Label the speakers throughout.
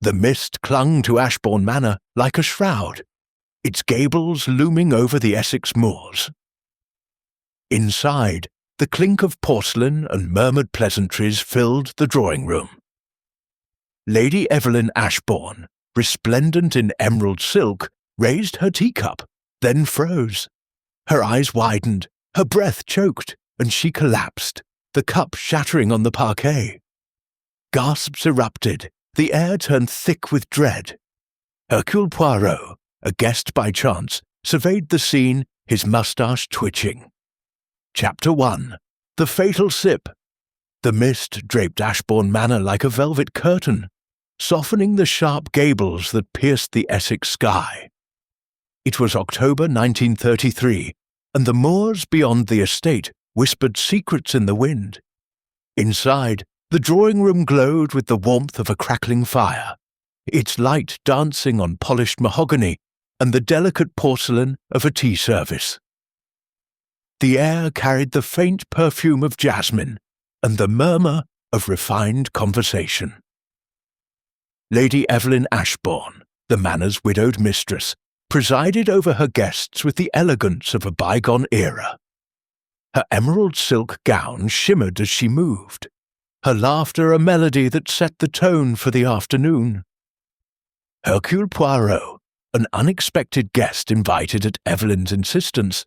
Speaker 1: The mist clung to Ashbourne Manor like a shroud, its gables looming over the Essex moors. Inside, the clink of porcelain and murmured pleasantries filled the drawing-room. Lady Evelyn Ashbourne, resplendent in emerald silk, raised her teacup, then froze. Her eyes widened, her breath choked, and she collapsed, the cup shattering on the parquet. Gasps erupted, the air turned thick with dread. Hercule Poirot, a guest by chance, surveyed the scene, his moustache twitching. Chapter 1. The Fatal Sip. The mist draped Ashbourne Manor like a velvet curtain, softening the sharp gables that pierced the Essex sky. It was October 1933, and the moors beyond the estate whispered secrets in the wind. Inside, the drawing-room glowed with the warmth of a crackling fire, its light dancing on polished mahogany and the delicate porcelain of a tea service. The air carried the faint perfume of jasmine and the murmur of refined conversation. Lady Evelyn Ashbourne, the manor's widowed mistress, presided over her guests with the elegance of a bygone era. Her emerald silk gown shimmered as she moved, her laughter a melody that set the tone for the afternoon. Hercule Poirot, an unexpected guest invited at Evelyn's insistence,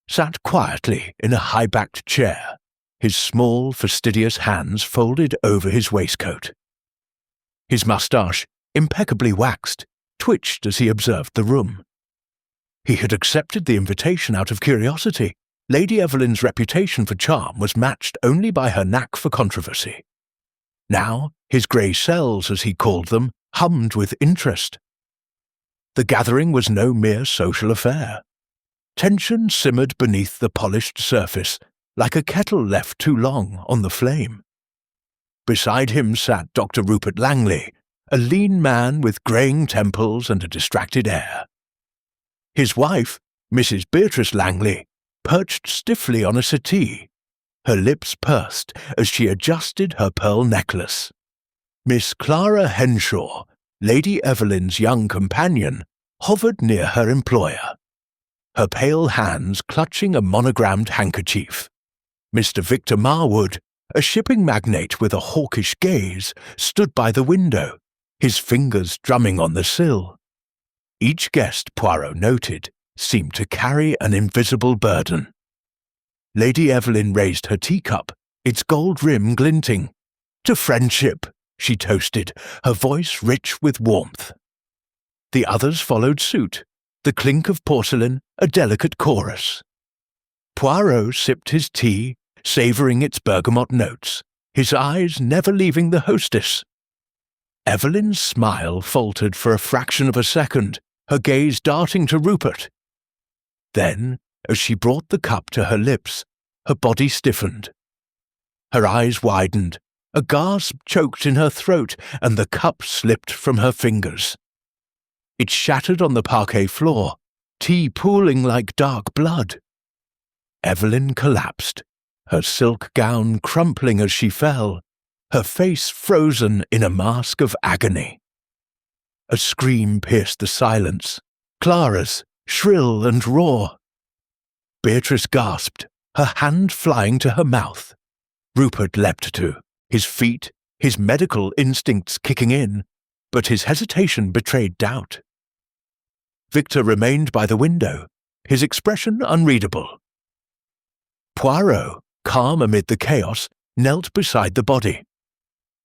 Speaker 1: sat quietly in a high-backed chair, his small, fastidious hands folded over his waistcoat. His moustache, impeccably waxed, twitched as he observed the room. He had accepted the invitation out of curiosity. Lady Evelyn's reputation for charm was matched only by her knack for controversy. Now, his grey cells, as he called them, hummed with interest. The gathering was no mere social affair. Tension simmered beneath the polished surface, like a kettle left too long on the flame. Beside him sat Dr. Rupert Langley, a lean man with greying temples and a distracted air. His wife, Mrs. Beatrice Langley, perched stiffly on a settee, her lips pursed as she adjusted her pearl necklace. Miss Clara Henshaw, Lady Evelyn's young companion, hovered near her employer, her pale hands clutching a monogrammed handkerchief. Mr. Victor Marwood, a shipping magnate with a hawkish gaze, stood by the window, his fingers drumming on the sill. Each guest, Poirot noted, seemed to carry an invisible burden. Lady Evelyn raised her teacup, its gold rim glinting. "To friendship," she toasted, her voice rich with warmth. The others followed suit, the clink of porcelain a delicate chorus. Poirot sipped his tea, savouring its bergamot notes, his eyes never leaving the hostess. Evelyn's smile faltered for a fraction of a second, her gaze darting to Rupert. Then, as she brought the cup to her lips, her body stiffened. Her eyes widened, a gasp choked in her throat, and the cup slipped from her fingers. It shattered on the parquet floor, tea pooling like dark blood. Evelyn collapsed, her silk gown crumpling as she fell, her face frozen in a mask of agony. A scream pierced the silence, Clara's, shrill and raw. Beatrice gasped, her hand flying to her mouth. Rupert leapt to, his feet, his medical instincts kicking in, but his hesitation betrayed doubt. Victor remained by the window, his expression unreadable. Poirot, calm amid the chaos, knelt beside the body.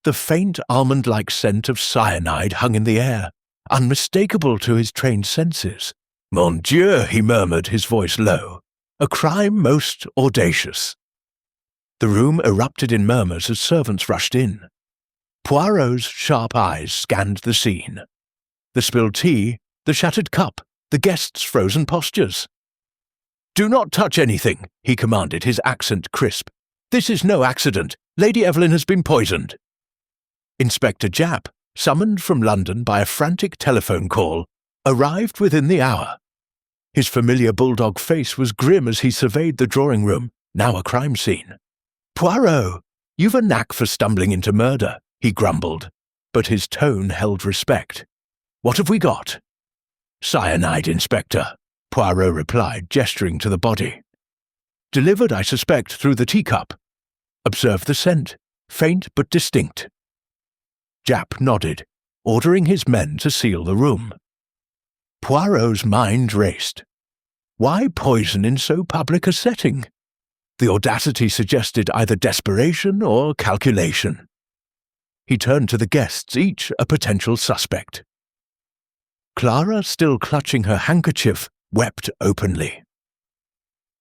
Speaker 1: The faint almond-like scent of cyanide hung in the air, unmistakable to his trained senses. "Mon Dieu," he murmured, his voice low, "a crime most audacious." The room erupted in murmurs as servants rushed in. Poirot's sharp eyes scanned the scene. The spilled tea, the shattered cup, the guests' frozen postures. "Do not touch anything," he commanded, his accent crisp. "This is no accident. Lady Evelyn has been poisoned." Inspector Japp, summoned from London by a frantic telephone call, arrived within the hour. His familiar bulldog face was grim as he surveyed the drawing-room, now a crime scene. "Poirot, you've a knack for stumbling into murder," he grumbled. but his tone held respect. "What have we got?" "Cyanide, Inspector," Poirot replied, gesturing to the body. "Delivered, I suspect, through the teacup. Observe the scent, faint but distinct." Japp nodded, ordering his men to seal the room. Poirot's mind raced. Why poison in so public a setting? The audacity suggested either desperation or calculation. He turned to the guests, each a potential suspect. Clara, still clutching her handkerchief, wept openly.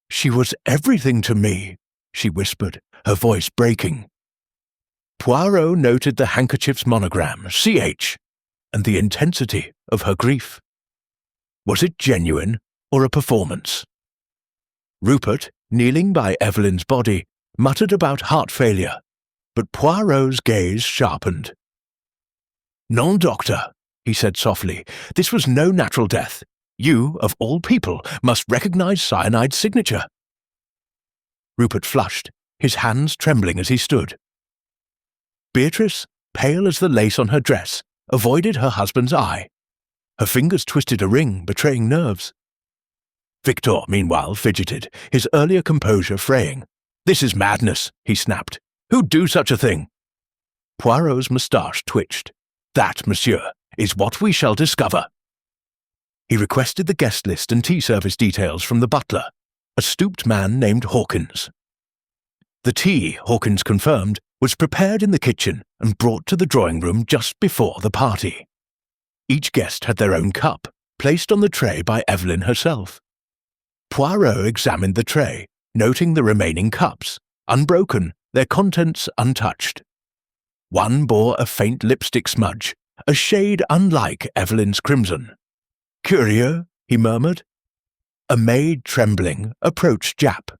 Speaker 1: "She was everything to me," she whispered, her voice breaking. Poirot noted the handkerchief's monogram, CH, and the intensity of her grief. Was it genuine or a performance? Rupert, kneeling by Evelyn's body, muttered about heart failure, but Poirot's gaze sharpened. "Non, doctor," he said softly, "this was no natural death. You, of all people, must recognize cyanide's signature." Rupert flushed, his hands trembling as he stood. Beatrice, pale as the lace on her dress, avoided her husband's eye. Her fingers twisted a ring, betraying nerves. Victor, meanwhile, fidgeted, his earlier composure fraying. "This is madness," he snapped. "Who'd do such a thing?" Poirot's moustache twitched. "That, monsieur, is what we shall discover." He requested the guest list and tea service details from the butler, a stooped man named Hawkins. The tea, Hawkins confirmed, was prepared in the kitchen and brought to the drawing-room just before the party. Each guest had their own cup, placed on the tray by Evelyn herself. Poirot examined the tray, noting the remaining cups, unbroken, their contents untouched. One bore a faint lipstick smudge, a shade unlike Evelyn's crimson. "Curieux," he murmured. A maid, trembling, approached Japp.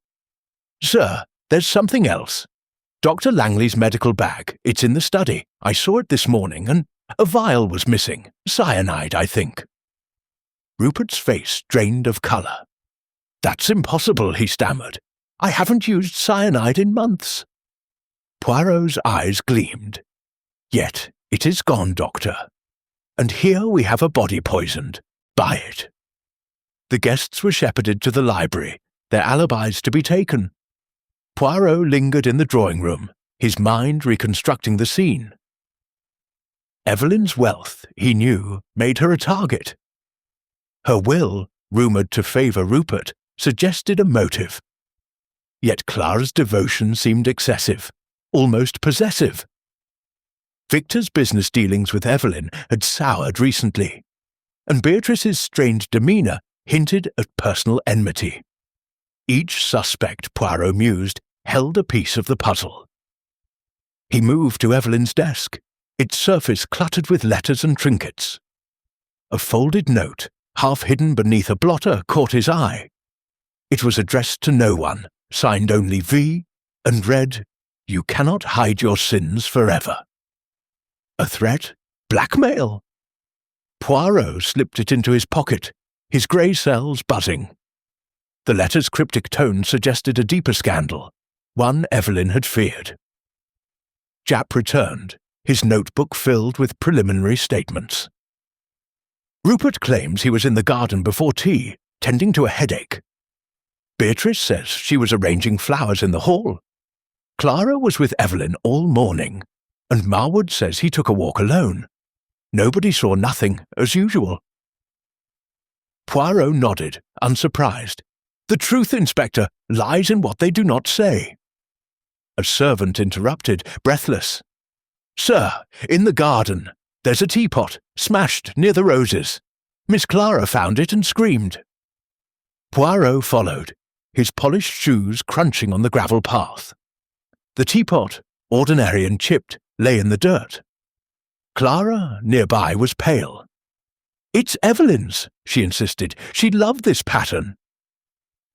Speaker 1: "Sir, there's something else. Dr. Langley's medical bag. It's in the study. I saw it this morning, and a vial was missing. Cyanide, I think." Rupert's face drained of colour. "That's impossible," he stammered. "I haven't used cyanide in months." Poirot's eyes gleamed. "Yet it is gone, Doctor. And here we have a body poisoned. Buy it." The guests were shepherded to the library, their alibis to be taken. Poirot lingered in the drawing-room, his mind reconstructing the scene. Evelyn's wealth, he knew, made her a target. Her will, rumoured to favour Rupert, suggested a motive. Yet Clara's devotion seemed excessive, almost possessive. Victor's business dealings with Evelyn had soured recently, and Beatrice's strange demeanour hinted at personal enmity. Each suspect, Poirot mused, held a piece of the puzzle. He moved to Evelyn's desk, its surface cluttered with letters and trinkets. A folded note, half hidden beneath a blotter, caught his eye. It was addressed to no one, signed only V, and read, "You cannot hide your sins forever." A threat? Blackmail? Poirot slipped it into his pocket, his grey cells buzzing. The letter's cryptic tone suggested a deeper scandal, one Evelyn had feared. Japp returned, his notebook filled with preliminary statements. Rupert claims he was in the garden before tea, tending to a headache. Beatrice says she was arranging flowers in the hall. Clara was with Evelyn all morning, and Marwood says he took a walk alone. Nobody saw nothing, as usual. Poirot nodded, unsurprised. "The truth, Inspector, lies in what they do not say." A servant interrupted, breathless. "Sir, in the garden. There's a teapot, smashed near the roses. Miss Clara found it and screamed." Poirot followed, his polished shoes crunching on the gravel path. The teapot, ordinary and chipped, lay in the dirt. Clara, nearby, was pale. "It's Evelyn's," she insisted. "She loved this pattern."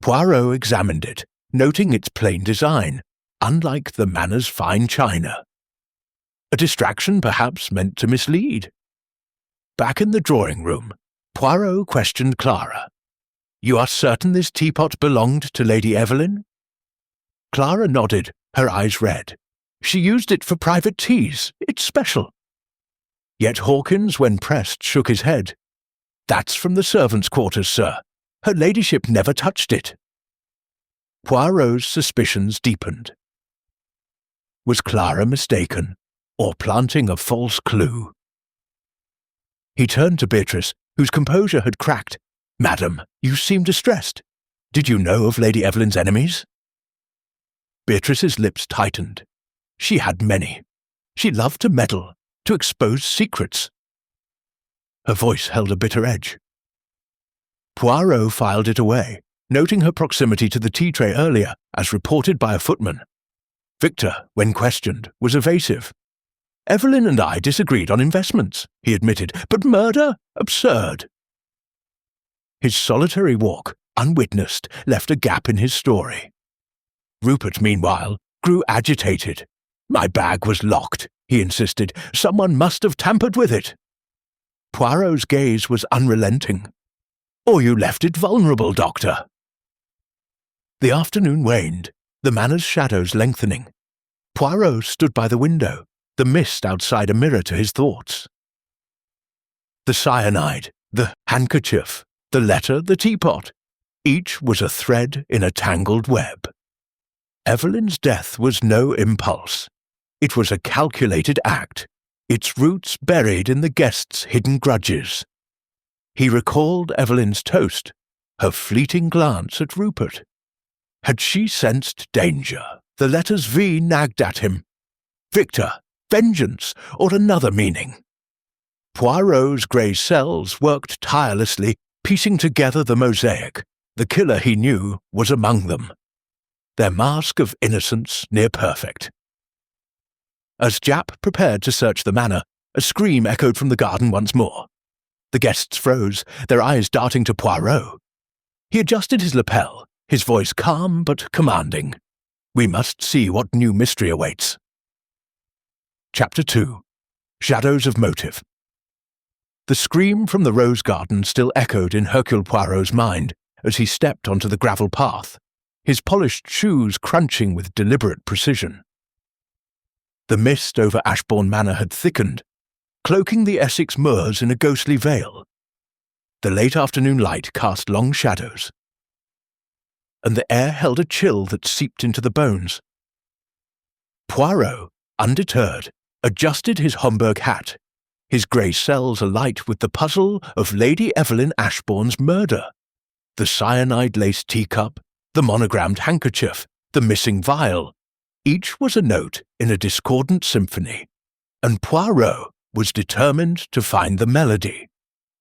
Speaker 1: Poirot examined it, noting its plain design, unlike the Manners' fine china. A distraction perhaps meant to mislead. Back in the drawing-room, Poirot questioned Clara. "You are certain this teapot belonged to Lady Evelyn?" Clara nodded, her eyes red. "She used it for private teas. It's special." Yet Hawkins, when pressed, shook his head. "That's from the servants' quarters, sir. Her ladyship never touched it." Poirot's suspicions deepened. Was Clara mistaken, or planting a false clue? He turned to Beatrice, whose composure had cracked. "Madam, you seem distressed. Did you know of Lady Evelyn's enemies?" Beatrice's lips tightened. She had many. She loved to meddle, to expose secrets. Her voice held a bitter edge. Poirot filed it away, noting her proximity to the tea tray earlier, as reported by a footman. Victor, when questioned, was evasive. "Evelyn and I disagreed on investments," he admitted, "but murder? Absurd." His solitary walk, unwitnessed, left a gap in his story. Rupert, meanwhile, grew agitated. "My bag was locked," he insisted. "Someone must have tampered with it." Poirot's gaze was unrelenting. "Or you left it vulnerable, Doctor." The afternoon waned, the manor's shadows lengthening. Poirot stood by the window, the mist outside a mirror to his thoughts. The cyanide, the handkerchief, the letter, the teapot, each was a thread in a tangled web. Evelyn's death was no impulse. It was a calculated act, its roots buried in the guest's hidden grudges. He recalled Evelyn's toast, her fleeting glance at Rupert. Had she sensed danger? The letters V nagged at him. Victor, vengeance, or another meaning? Poirot's grey cells worked tirelessly, piecing together the mosaic. The killer, he knew, was among them. Their mask of innocence near perfect. As Japp prepared to search the manor, a scream echoed from the garden once more. The guests froze, their eyes darting to Poirot. He adjusted his lapel, his voice calm but commanding. "We must see what new mystery awaits." Chapter 2. Shadows of Motive. The scream from the rose garden still echoed in Hercule Poirot's mind as he stepped onto the gravel path, his polished shoes crunching with deliberate precision. The mist over Ashbourne Manor had thickened, cloaking the Essex moors in a ghostly veil. The late afternoon light cast long shadows, and the air held a chill that seeped into the bones. Poirot, undeterred, adjusted his Homburg hat, his grey cells alight with the puzzle of Lady Evelyn Ashbourne's murder. The cyanide-laced teacup, the monogrammed handkerchief, the missing vial, each was a note in a discordant symphony, and Poirot was determined to find the melody.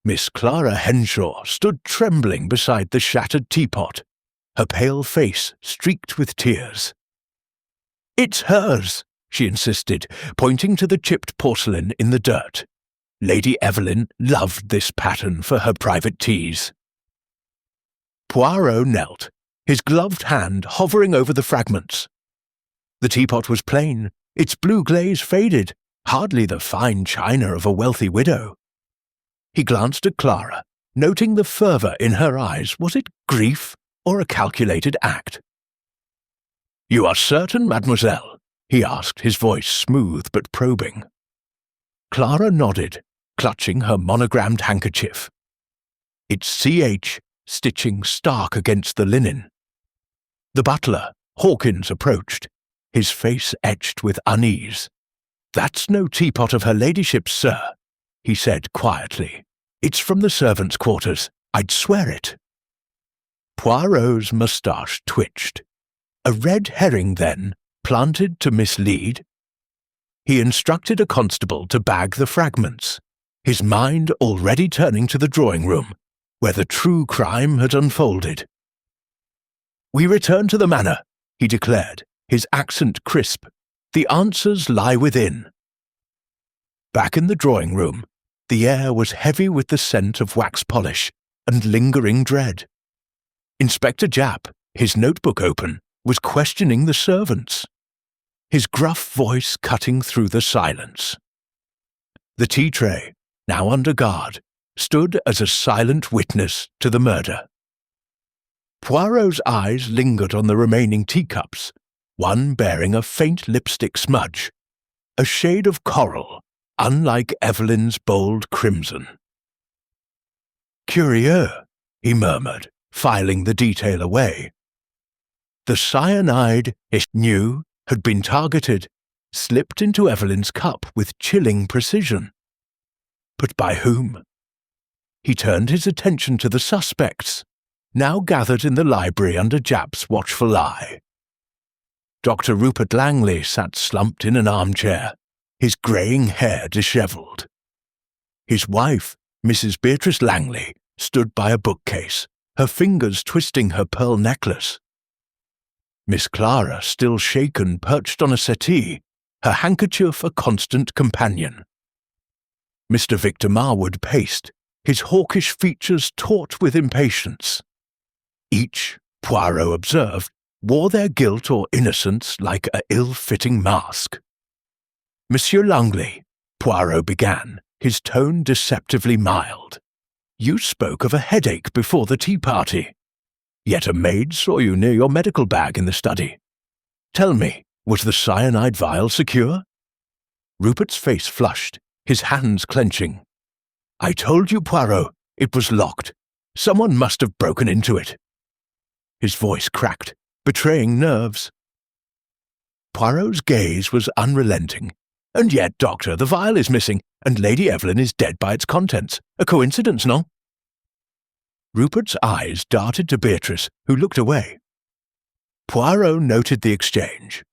Speaker 1: Miss Clara Henshaw stood trembling beside the shattered teapot, her pale face streaked with tears. "It's hers," she insisted, pointing to the chipped porcelain in the dirt. Lady Evelyn loved this pattern for her private teas. Poirot knelt, his gloved hand hovering over the fragments. The teapot was plain, its blue glaze faded, hardly the fine china of a wealthy widow. He glanced at Clara, noting the fervour in her eyes. Was it grief or a calculated act? "You are certain, mademoiselle?" he asked, his voice smooth but probing. Clara nodded, clutching her monogrammed handkerchief. Its CH stitching stark against the linen. The butler, Hawkins, approached, his face etched with unease. "That's no teapot of her ladyship's, sir," he said quietly. "It's from the servants' quarters. I'd swear it." Poirot's moustache twitched. A red herring, then, planted to mislead? He instructed a constable to bag the fragments, his mind already turning to the drawing room, where the true crime had unfolded. "We return to the manor," he declared, his accent crisp. "The answers lie within." Back in the drawing room, the air was heavy with the scent of wax polish and lingering dread. Inspector Japp, his notebook open, was questioning the servants, his gruff voice cutting through the silence. The tea tray, now under guard, stood as a silent witness to the murder. Poirot's eyes lingered on the remaining teacups, one bearing a faint lipstick smudge, a shade of coral, unlike Evelyn's bold crimson. "Curieux," he murmured, filing the detail away. The cyanide it knew had been targeted, slipped into Evelyn's cup with chilling precision. But by whom? He turned his attention to the suspects, now gathered in the library under Japp's watchful eye. Dr. Rupert Langley sat slumped in an armchair, his greying hair dishevelled. His wife, Mrs. Beatrice Langley, stood by a bookcase, her fingers twisting her pearl necklace. Miss Clara, still shaken, perched on a settee, her handkerchief a constant companion. Mr. Victor Marwood paced, his hawkish features taut with impatience. Each, Poirot observed, wore their guilt or innocence like a ill-fitting mask. "Monsieur Langley," Poirot began, his tone deceptively mild, "you spoke of a headache before the tea party. Yet a maid saw you near your medical bag in the study. Tell me, was the cyanide vial secure?" Rupert's face flushed, his hands clenching. "I told you, Poirot, it was locked. Someone must have broken into it." His voice cracked, betraying nerves. Poirot's gaze was unrelenting. "And yet, Doctor, the vial is missing, and Lady Evelyn is dead by its contents. A coincidence, no?" Rupert's eyes darted to Beatrice, who looked away. Poirot noted the exchange.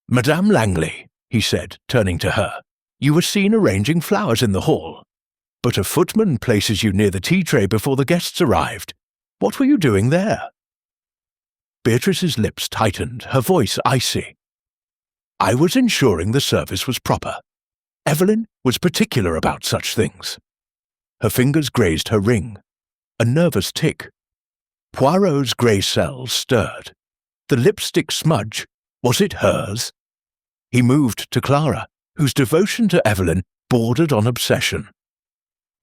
Speaker 1: "Madame Langley," he said, turning to her, "you were seen arranging flowers in the hall. But a footman places you near the tea tray before the guests arrived. What were you doing there?" Beatrice's lips tightened, her voice icy. "I was ensuring the service was proper. Evelyn was particular about such things." Her fingers grazed her ring. A nervous tick. Poirot's grey cells stirred. The lipstick smudge, was it hers? He moved to Clara, whose devotion to Evelyn bordered on obsession.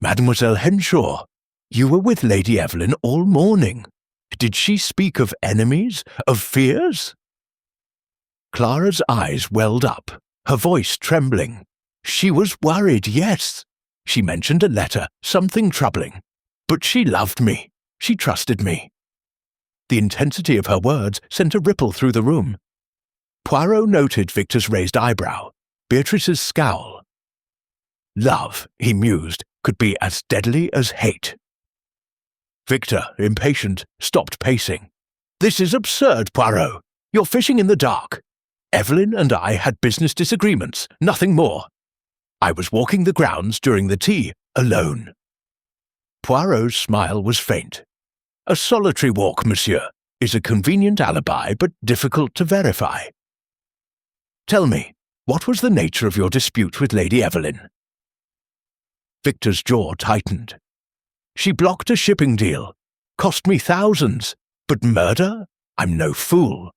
Speaker 1: "Mademoiselle Henshaw, you were with Lady Evelyn all morning. Did she speak of enemies, of fears?" Clara's eyes welled up, her voice trembling. "She was worried, yes. She mentioned a letter, something troubling. But she loved me. She trusted me." The intensity of her words sent a ripple through the room. Poirot noted Victor's raised eyebrow, Beatrice's scowl. Love, he mused, could be as deadly as hate. Victor, impatient, stopped pacing. "This is absurd, Poirot. You're fishing in the dark. Evelyn and I had business disagreements, nothing more. I was walking the grounds during the tea, alone." Poirot's smile was faint. "A solitary walk, monsieur, is a convenient alibi but difficult to verify. Tell me, what was the nature of your dispute with Lady Evelyn?" Victor's jaw tightened. "She blocked a shipping deal. Cost me thousands. But murder? I'm no fool."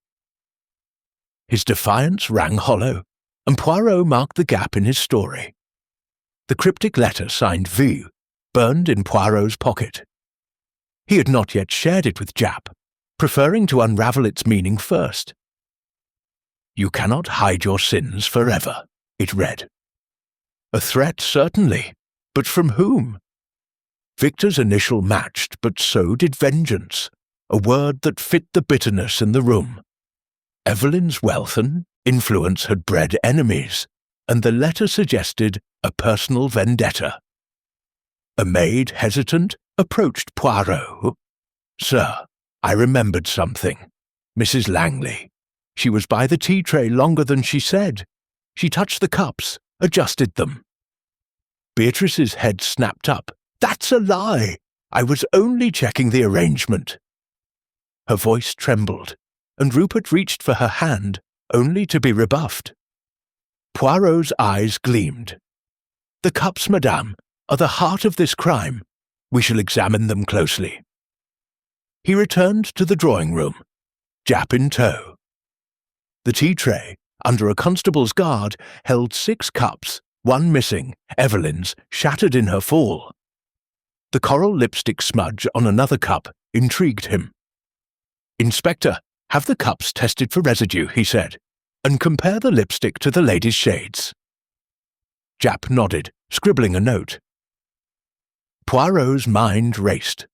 Speaker 1: His defiance rang hollow, and Poirot marked the gap in his story. The cryptic letter signed V burned in Poirot's pocket. He had not yet shared it with Japp, preferring to unravel its meaning first. "You cannot hide your sins forever," it read. A threat, certainly, but from whom? Victor's initial matched, but so did vengeance, a word that fit the bitterness in the room. Evelyn's wealth and influence had bred enemies, and the letter suggested a personal vendetta. A maid, hesitant, approached Poirot. "Sir, I remembered something. Mrs. Langley. She was by the tea tray longer than she said. She touched the cups, adjusted them." Beatrice's head snapped up. "That's a lie! I was only checking the arrangement." Her voice trembled, and Rupert reached for her hand, only to be rebuffed. Poirot's eyes gleamed. "The cups, madame, are the heart of this crime. We shall examine them closely." He returned to the drawing-room, Japp in tow. The tea tray, under a constable's guard, held 6 cups, 1 missing, Evelyn's, shattered in her fall. The coral lipstick smudge on another cup intrigued him. "Inspector, have the cups tested for residue," he said, "and compare the lipstick to the lady's shades." Japp nodded, scribbling a note. Poirot's mind raced.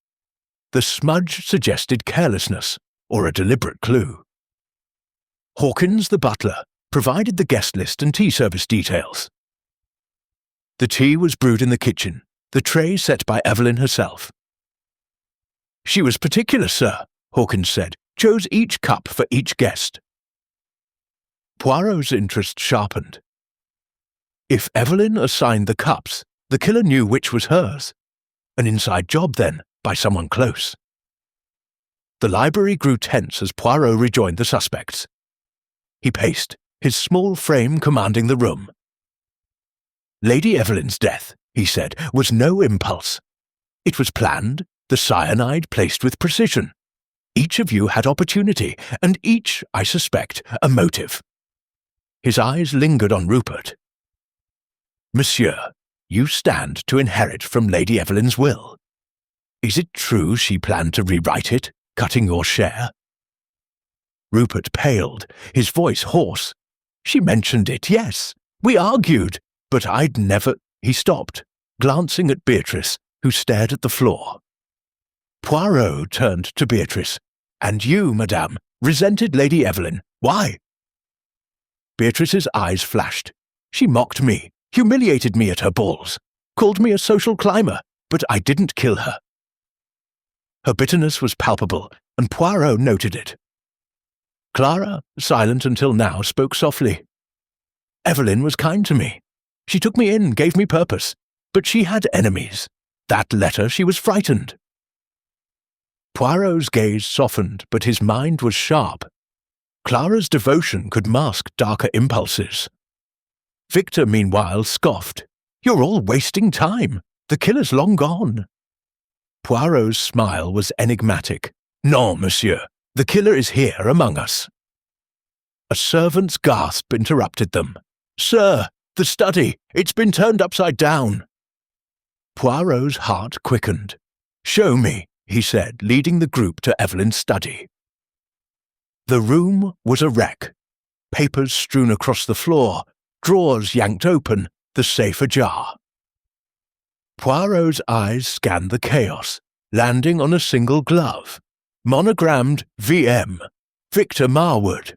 Speaker 1: The smudge suggested carelessness, or a deliberate clue. Hawkins, the butler, provided the guest list and tea service details. The tea was brewed in the kitchen, the tray set by Evelyn herself. "She was particular, sir," Hawkins said, "chose each cup for each guest." Poirot's interest sharpened. If Evelyn assigned the cups, the killer knew which was hers. An inside job, then, by someone close. The library grew tense as Poirot rejoined the suspects. He paced, his small frame commanding the room. "Lady Evelyn's death," he said, "was no impulse. It was planned, the cyanide placed with precision. Each of you had opportunity, and each, I suspect, a motive." His eyes lingered on Rupert. "Monsieur, you stand to inherit from Lady Evelyn's will. Is it true she planned to rewrite it, cutting your share?" Rupert paled, his voice hoarse. "She mentioned it, yes. We argued, but I'd never—" He stopped, glancing at Beatrice, who stared at the floor. Poirot turned to Beatrice. "And you, madame, resented Lady Evelyn. Why?" Beatrice's eyes flashed. "She mocked me, humiliated me at her balls, called me a social climber, but I didn't kill her." Her bitterness was palpable, and Poirot noted it. Clara, silent until now, spoke softly. "Evelyn was kind to me. She took me in, gave me purpose, but she had enemies. That letter, she was frightened." Poirot's gaze softened, but his mind was sharp. Clara's devotion could mask darker impulses. Victor, meanwhile, scoffed. "You're all wasting time. The killer's long gone." Poirot's smile was enigmatic. "Non, monsieur. The killer is here among us." A servant's gasp interrupted them. "Sir, the study! It's been turned upside down!" Poirot's heart quickened. "Show me," he said, leading the group to Evelyn's study. The room was a wreck. Papers strewn across the floor, drawers yanked open, the safe ajar. Poirot's eyes scanned the chaos, landing on a single glove, monogrammed VM, Victor Marwood.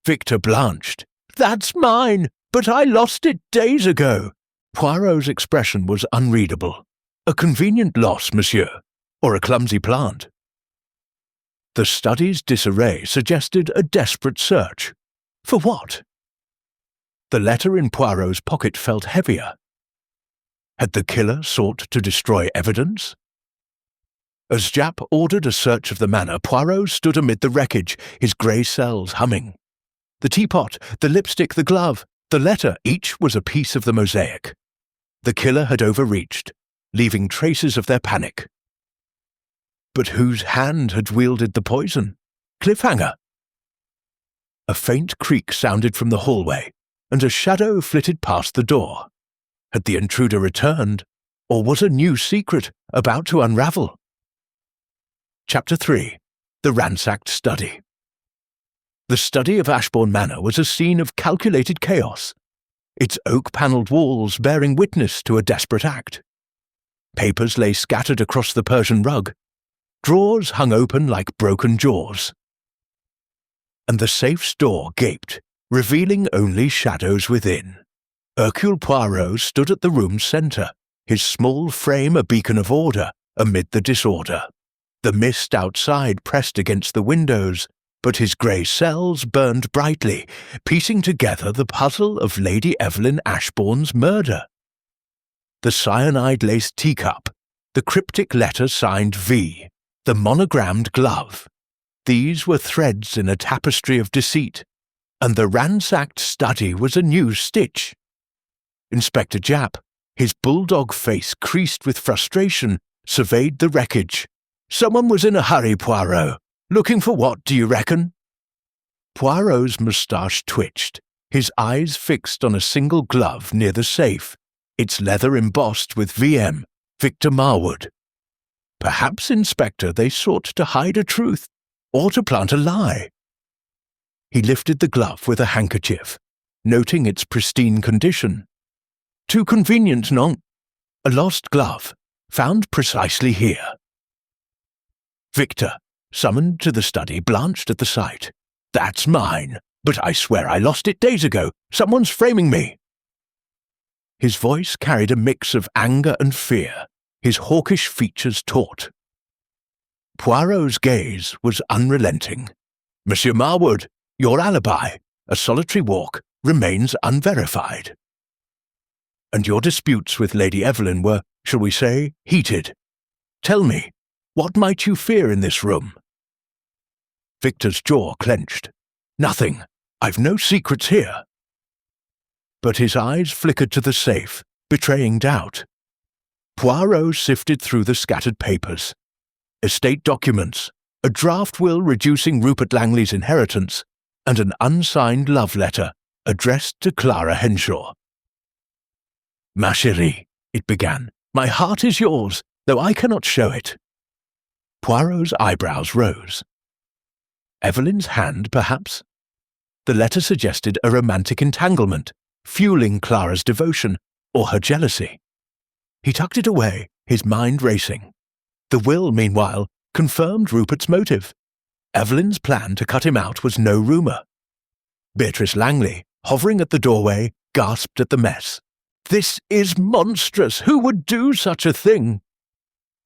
Speaker 1: Victor blanched. "That's mine, but I lost it days ago." Poirot's expression was unreadable. "A convenient loss, monsieur, or a clumsy plant." The study's disarray suggested a desperate search. For what? The letter in Poirot's pocket felt heavier. Had the killer sought to destroy evidence? As Japp ordered a search of the manor, Poirot stood amid the wreckage, his grey cells humming. The teapot, the lipstick, the glove, the letter, each was a piece of the mosaic. The killer had overreached, leaving traces of their panic. But whose hand had wielded the poison? Cliffhanger. A faint creak sounded from the hallway, and a shadow flitted past the door. Had the intruder returned, or was a new secret about to unravel? Chapter 3. The Ransacked Study. The study of Ashbourne Manor was a scene of calculated chaos, its oak-panelled walls bearing witness to a desperate act. Papers lay scattered across the Persian rug. Drawers hung open like broken jaws. And the safe's door gaped, revealing only shadows within. Hercule Poirot stood at the room's centre, his small frame a beacon of order amid the disorder. The mist outside pressed against the windows, but his grey cells burned brightly, piecing together the puzzle of Lady Evelyn Ashbourne's murder. The cyanide-laced teacup, the cryptic letter signed V, the monogrammed glove. These were threads in a tapestry of deceit, and the ransacked study was a new stitch. Inspector Japp, his bulldog face creased with frustration, surveyed the wreckage. "Someone was in a hurry, Poirot. Looking for what, do you reckon?" Poirot's moustache twitched, his eyes fixed on a single glove near the safe, its leather embossed with VM, Victor Marwood. Perhaps, Inspector, they sought to hide a truth, or to plant a lie. He lifted the glove with a handkerchief, noting its pristine condition. Too convenient, non? A lost glove, found precisely here. Victor, summoned to the study, blanched at the sight. That's mine, but I swear I lost it days ago. Someone's framing me. His voice carried a mix of anger and fear, his hawkish features taut. Poirot's gaze was unrelenting. Monsieur Marwood, your alibi, a solitary walk, remains unverified. And your disputes with Lady Evelyn were, shall we say, heated. Tell me, what might you fear in this room? Victor's jaw clenched. Nothing. I've no secrets here. But his eyes flickered to the safe, betraying doubt. Poirot sifted through the scattered papers. Estate documents, a draft will reducing Rupert Langley's inheritance, and an unsigned love letter addressed to Clara Henshaw. Ma chérie, it began, my heart is yours, though I cannot show it. Poirot's eyebrows rose. Evelyn's hand, perhaps? The letter suggested a romantic entanglement, fueling Clara's devotion, or her jealousy. He tucked it away, his mind racing. The will, meanwhile, confirmed Rupert's motive. Evelyn's plan to cut him out was no rumour. Beatrice Langley, hovering at the doorway, gasped at the mess. This is monstrous! Who would do such a thing?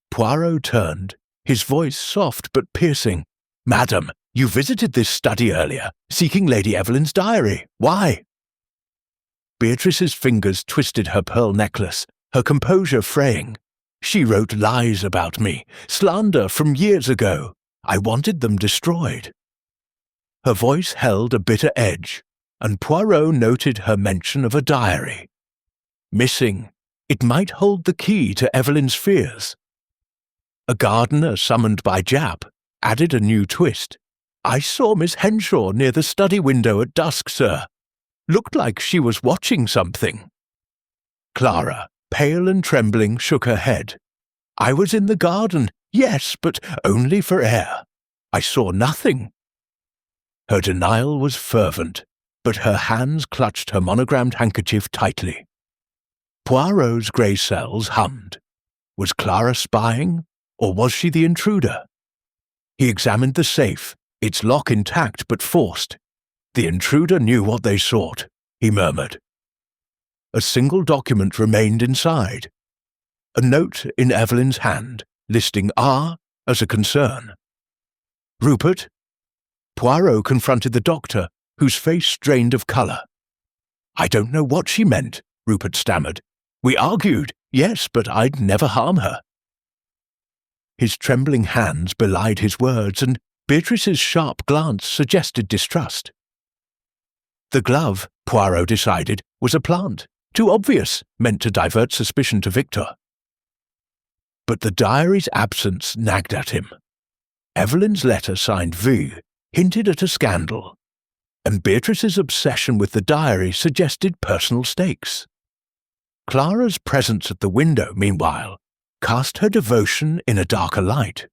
Speaker 1: Poirot turned, his voice soft but piercing. Madam, you visited this study earlier, seeking Lady Evelyn's diary. Why? Beatrice's fingers twisted her pearl necklace, her composure fraying. She wrote lies about me, slander from years ago. I wanted them destroyed. Her voice held a bitter edge, and Poirot noted her mention of a diary. Missing, it might hold the key to Evelyn's fears. A gardener summoned by Japp added a new twist. I saw Miss Henshaw near the study window at dusk, sir. Looked like she was watching something. Clara, pale and trembling, shook her head. I was in the garden, yes, but only for air. I saw nothing. Her denial was fervent, but her hands clutched her monogrammed handkerchief tightly. Poirot's grey cells hummed. Was Clara spying, or was she the intruder? He examined the safe, its lock intact but forced. The intruder knew what they sought, he murmured. A single document remained inside. A note in Evelyn's hand, listing R as a concern. Rupert? Poirot confronted the doctor, whose face strained of colour. I don't know what she meant, Rupert stammered. We argued, yes, but I'd never harm her. His trembling hands belied his words, and Beatrice's sharp glance suggested distrust. The glove, Poirot decided, was a plant, too obvious, meant to divert suspicion to Victor. But the diary's absence nagged at him. Evelyn's letter signed V hinted at a scandal, and Beatrice's obsession with the diary suggested personal stakes. Clara's presence at the window, meanwhile, cast her devotion in a darker light.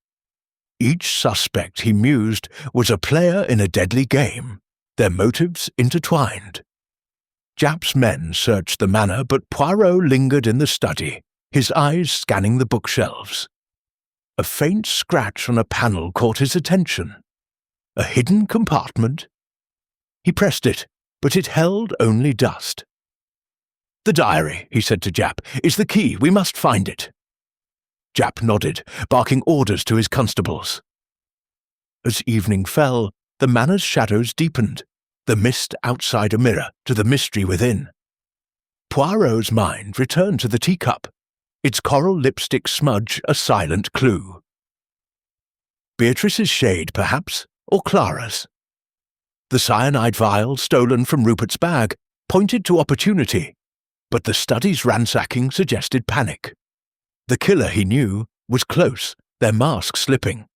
Speaker 1: Each suspect, he mused, was a player in a deadly game, their motives intertwined. Japp's men searched the manor, but Poirot lingered in the study, his eyes scanning the bookshelves. A faint scratch on a panel caught his attention. A hidden compartment? He pressed it, but it held only dust. The diary, he said to Japp, is the key. We must find it. Japp nodded, barking orders to his constables. As evening fell, the manor's shadows deepened, the mist outside a mirror to the mystery within. Poirot's mind returned to the teacup, its coral lipstick smudge a silent clue. Beatrice's shade, perhaps, or Clara's. The cyanide vial stolen from Rupert's bag pointed to opportunity, but the study's ransacking suggested panic. The killer, he knew, was close, their mask slipping.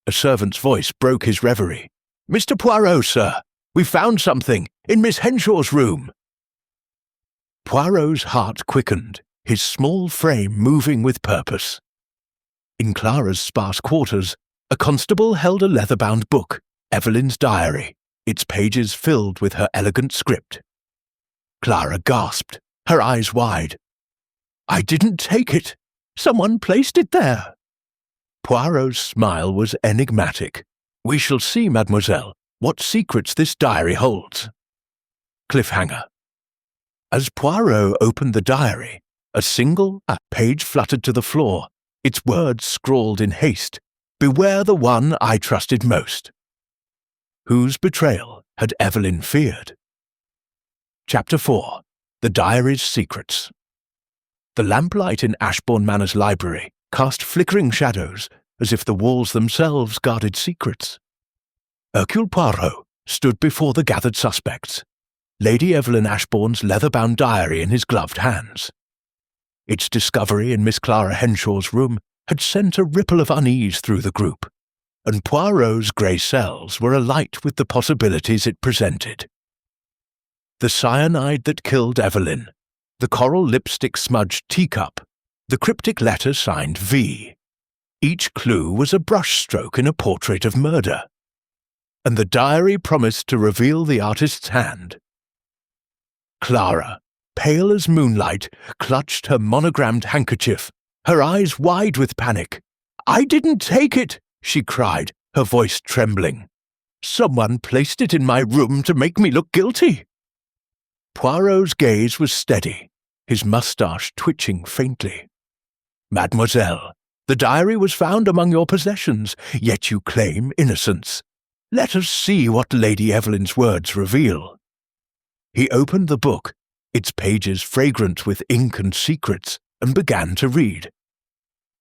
Speaker 1: A servant's voice broke his reverie. Mr. Poirot, sir, we found something in Miss Henshaw's room. Poirot's heart quickened, his small frame moving with purpose. In Clara's sparse quarters, a constable held a leather-bound book, Evelyn's diary, its pages filled with her elegant script. Clara gasped, her eyes wide. "I didn't take it. Someone placed it there." Poirot's smile was enigmatic. "We shall see, mademoiselle, what secrets this diary holds." Cliffhanger. As Poirot opened the diary, a page fluttered to the floor, its words scrawled in haste. "Beware the one I trusted most." Whose betrayal had Evelyn feared? Chapter 4. The Diary's Secrets. The lamplight in Ashbourne Manor's library cast flickering shadows as if the walls themselves guarded secrets. Hercule Poirot stood before the gathered suspects, Lady Evelyn Ashbourne's leather-bound diary in his gloved hands. Its discovery in Miss Clara Henshaw's room had sent a ripple of unease through the group, and Poirot's grey cells were alight with the possibilities it presented. The cyanide that killed Evelyn, the coral lipstick-smudged teacup, the cryptic letter signed V. Each clue was a brushstroke in a portrait of murder, and the diary promised to reveal the artist's hand. Clara, pale as moonlight, clutched her monogrammed handkerchief, her eyes wide with panic. "I didn't take it," she cried, her voice trembling. "Someone placed it in my room to make me look guilty." Poirot's gaze was steady, his moustache twitching faintly. "Mademoiselle, the diary was found among your possessions, yet you claim innocence. Let us see what Lady Evelyn's words reveal." He opened the book, its pages fragrant with ink and secrets, and began to read.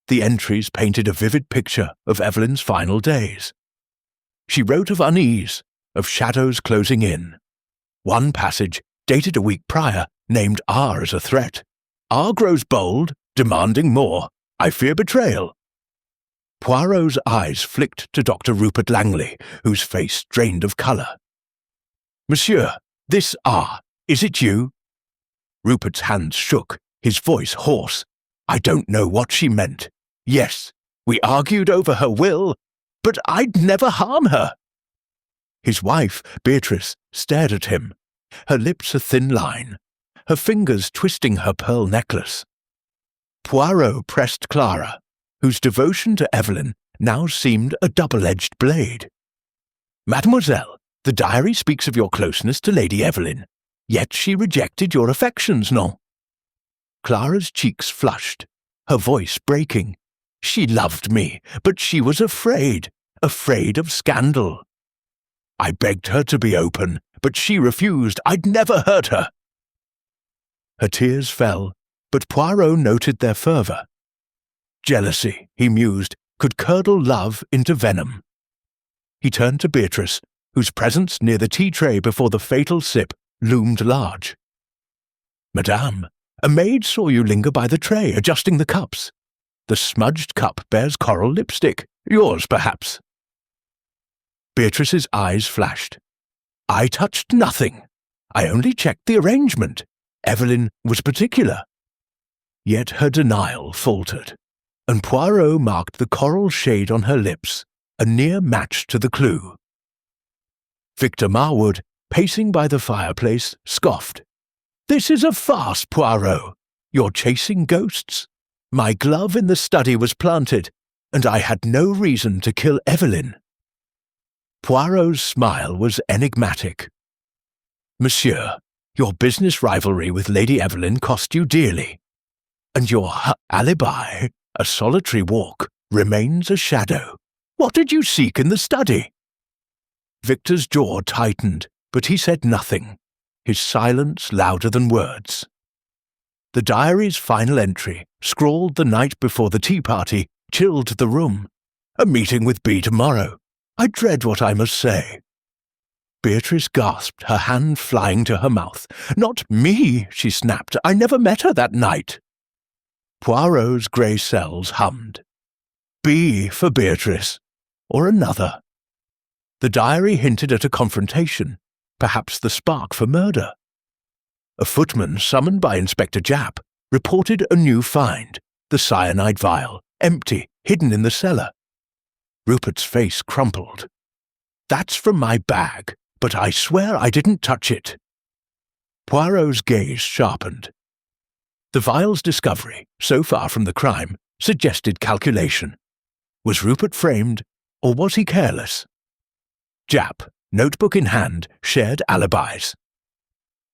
Speaker 1: The entries painted a vivid picture of Evelyn's final days. She wrote of unease, of shadows closing in. One passage, dated a week prior, named R as a threat. "R grows bold, demanding more. I fear betrayal." Poirot's eyes flicked to Dr. Rupert Langley, whose face drained of colour. "Monsieur, this R, is it you?" Rupert's hands shook, his voice hoarse. "I don't know what she meant. Yes, we argued over her will, but I'd never harm her." His wife, Beatrice, stared at him, her lips a thin line, her fingers twisting her pearl necklace. Poirot pressed Clara, whose devotion to Evelyn now seemed a double-edged blade. "Mademoiselle, the diary speaks of your closeness to Lady Evelyn, yet she rejected your affections, non?" Clara's cheeks flushed, her voice breaking. "She loved me, but she was afraid of scandal. I begged her to be open, but she refused. I'd never hurt her." Her tears fell, but Poirot noted their fervour. Jealousy, he mused, could curdle love into venom. He turned to Beatrice, whose presence near the tea-tray before the fatal sip loomed large. "Madame, a maid saw you linger by the tray, adjusting the cups. The smudged cup bears coral lipstick, yours perhaps." Beatrice's eyes flashed. "I touched nothing. I only checked the arrangement. Evelyn was particular." Yet her denial faltered, and Poirot marked the coral shade on her lips, a near match to the clue. Victor Marwood, pacing by the fireplace, scoffed. "This is a farce, Poirot. You're chasing ghosts. My glove in the study was planted, and I had no reason to kill Evelyn." Poirot's smile was enigmatic. "Monsieur, your business rivalry with Lady Evelyn cost you dearly, and your alibi, a solitary walk, remains a shadow. What did you seek in the study?" Victor's jaw tightened, but he said nothing, his silence louder than words. The diary's final entry, scrawled the night before the tea party, chilled the room. "A meeting with B tomorrow. I dread what I must say." Beatrice gasped, her hand flying to her mouth. "Not me," she snapped. "I never met her that night." Poirot's grey cells hummed. B for Beatrice, or another. The diary hinted at a confrontation, perhaps the spark for murder. A footman summoned by Inspector Japp reported a new find, the cyanide vial, empty, hidden in the cellar. Rupert's face crumpled. "That's from my bag, but I swear I didn't touch it." Poirot's gaze sharpened. The vial's discovery, so far from the crime, suggested calculation. Was Rupert framed, or was he careless? Japp, notebook in hand, shared alibis.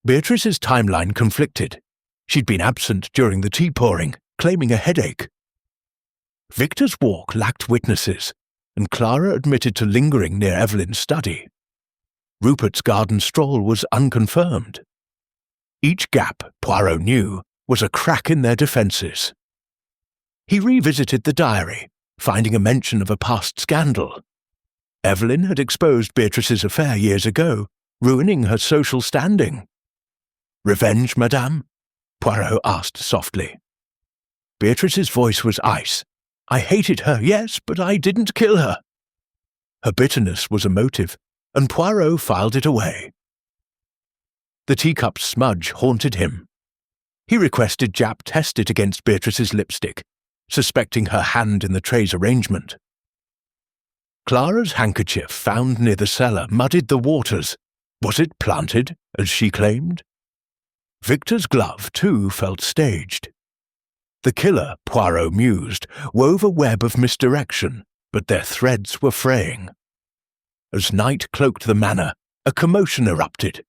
Speaker 1: Beatrice's timeline conflicted. She'd been absent during the tea pouring, claiming a headache. Victor's walk lacked witnesses, and Clara admitted to lingering near Evelyn's study. Rupert's garden stroll was unconfirmed. Each gap, Poirot knew, was a crack in their defences. He revisited the diary, finding a mention of a past scandal. Evelyn had exposed Beatrice's affair years ago, ruining her social standing. "Revenge, madame?" Poirot asked softly. Beatrice's voice was ice. "I hated her, yes, but I didn't kill her." Her bitterness was a motive, and Poirot filed it away. The teacup's smudge haunted him. He requested Japp test it against Beatrice's lipstick, suspecting her hand in the tray's arrangement. Clara's handkerchief found near the cellar muddied the waters. Was it planted, as she claimed? Victor's glove, too, felt staged. The killer, Poirot mused, wove a web of misdirection, but their threads were fraying. As night cloaked the manor, a commotion erupted.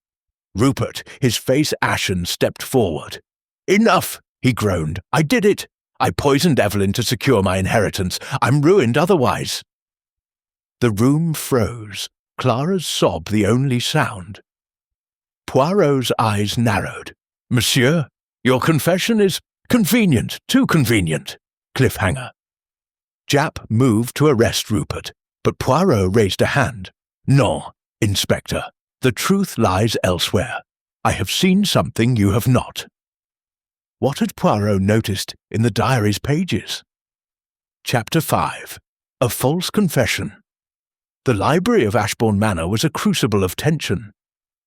Speaker 1: Rupert, his face ashen, stepped forward. "Enough!" he groaned. "I did it! I poisoned Evelyn to secure my inheritance. I'm ruined otherwise." The room froze, Clara's sob the only sound. Poirot's eyes narrowed. "Monsieur, your confession is convenient, too convenient." Cliffhanger. Japp moved to arrest Rupert, but Poirot raised a hand. "No, Inspector, the truth lies elsewhere. I have seen something you have not." What had Poirot noticed in the diary's pages? Chapter 5. A False Confession. The library of Ashbourne Manor was a crucible of tension,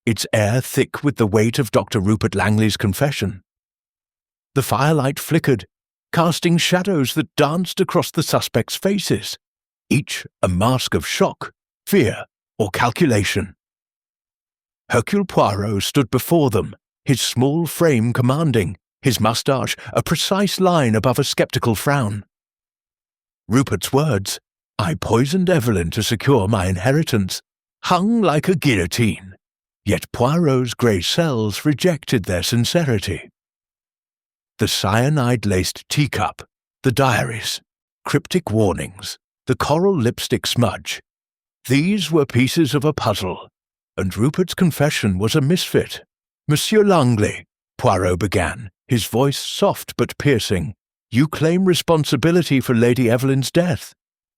Speaker 1: its air thick with the weight of Dr. Rupert Langley's confession. The firelight flickered, casting shadows that danced across the suspects' faces, each a mask of shock, fear, or calculation. Hercule Poirot stood before them, his small frame commanding, his moustache a precise line above a sceptical frown. Rupert's words, "I poisoned Evelyn to secure my inheritance," hung like a guillotine, yet Poirot's grey cells rejected their sincerity. The cyanide-laced teacup, the diaries, cryptic warnings, the coral lipstick smudge. These were pieces of a puzzle, and Rupert's confession was a misfit. "Monsieur Langley," Poirot began, his voice soft but piercing, "you claim responsibility for Lady Evelyn's death.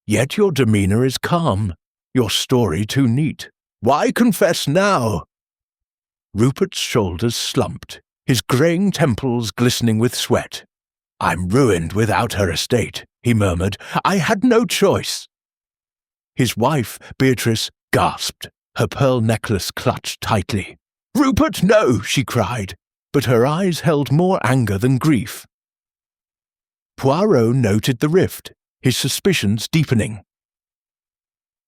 Speaker 1: Yet your demeanour is calm, your story too neat. Why confess now?" Rupert's shoulders slumped, his greying temples glistening with sweat. "I'm ruined without her estate," he murmured. "I had no choice." His wife, Beatrice, gasped, her pearl necklace clutched tightly. "Rupert, no!" she cried, but her eyes held more anger than grief. Poirot noted the rift, his suspicions deepening.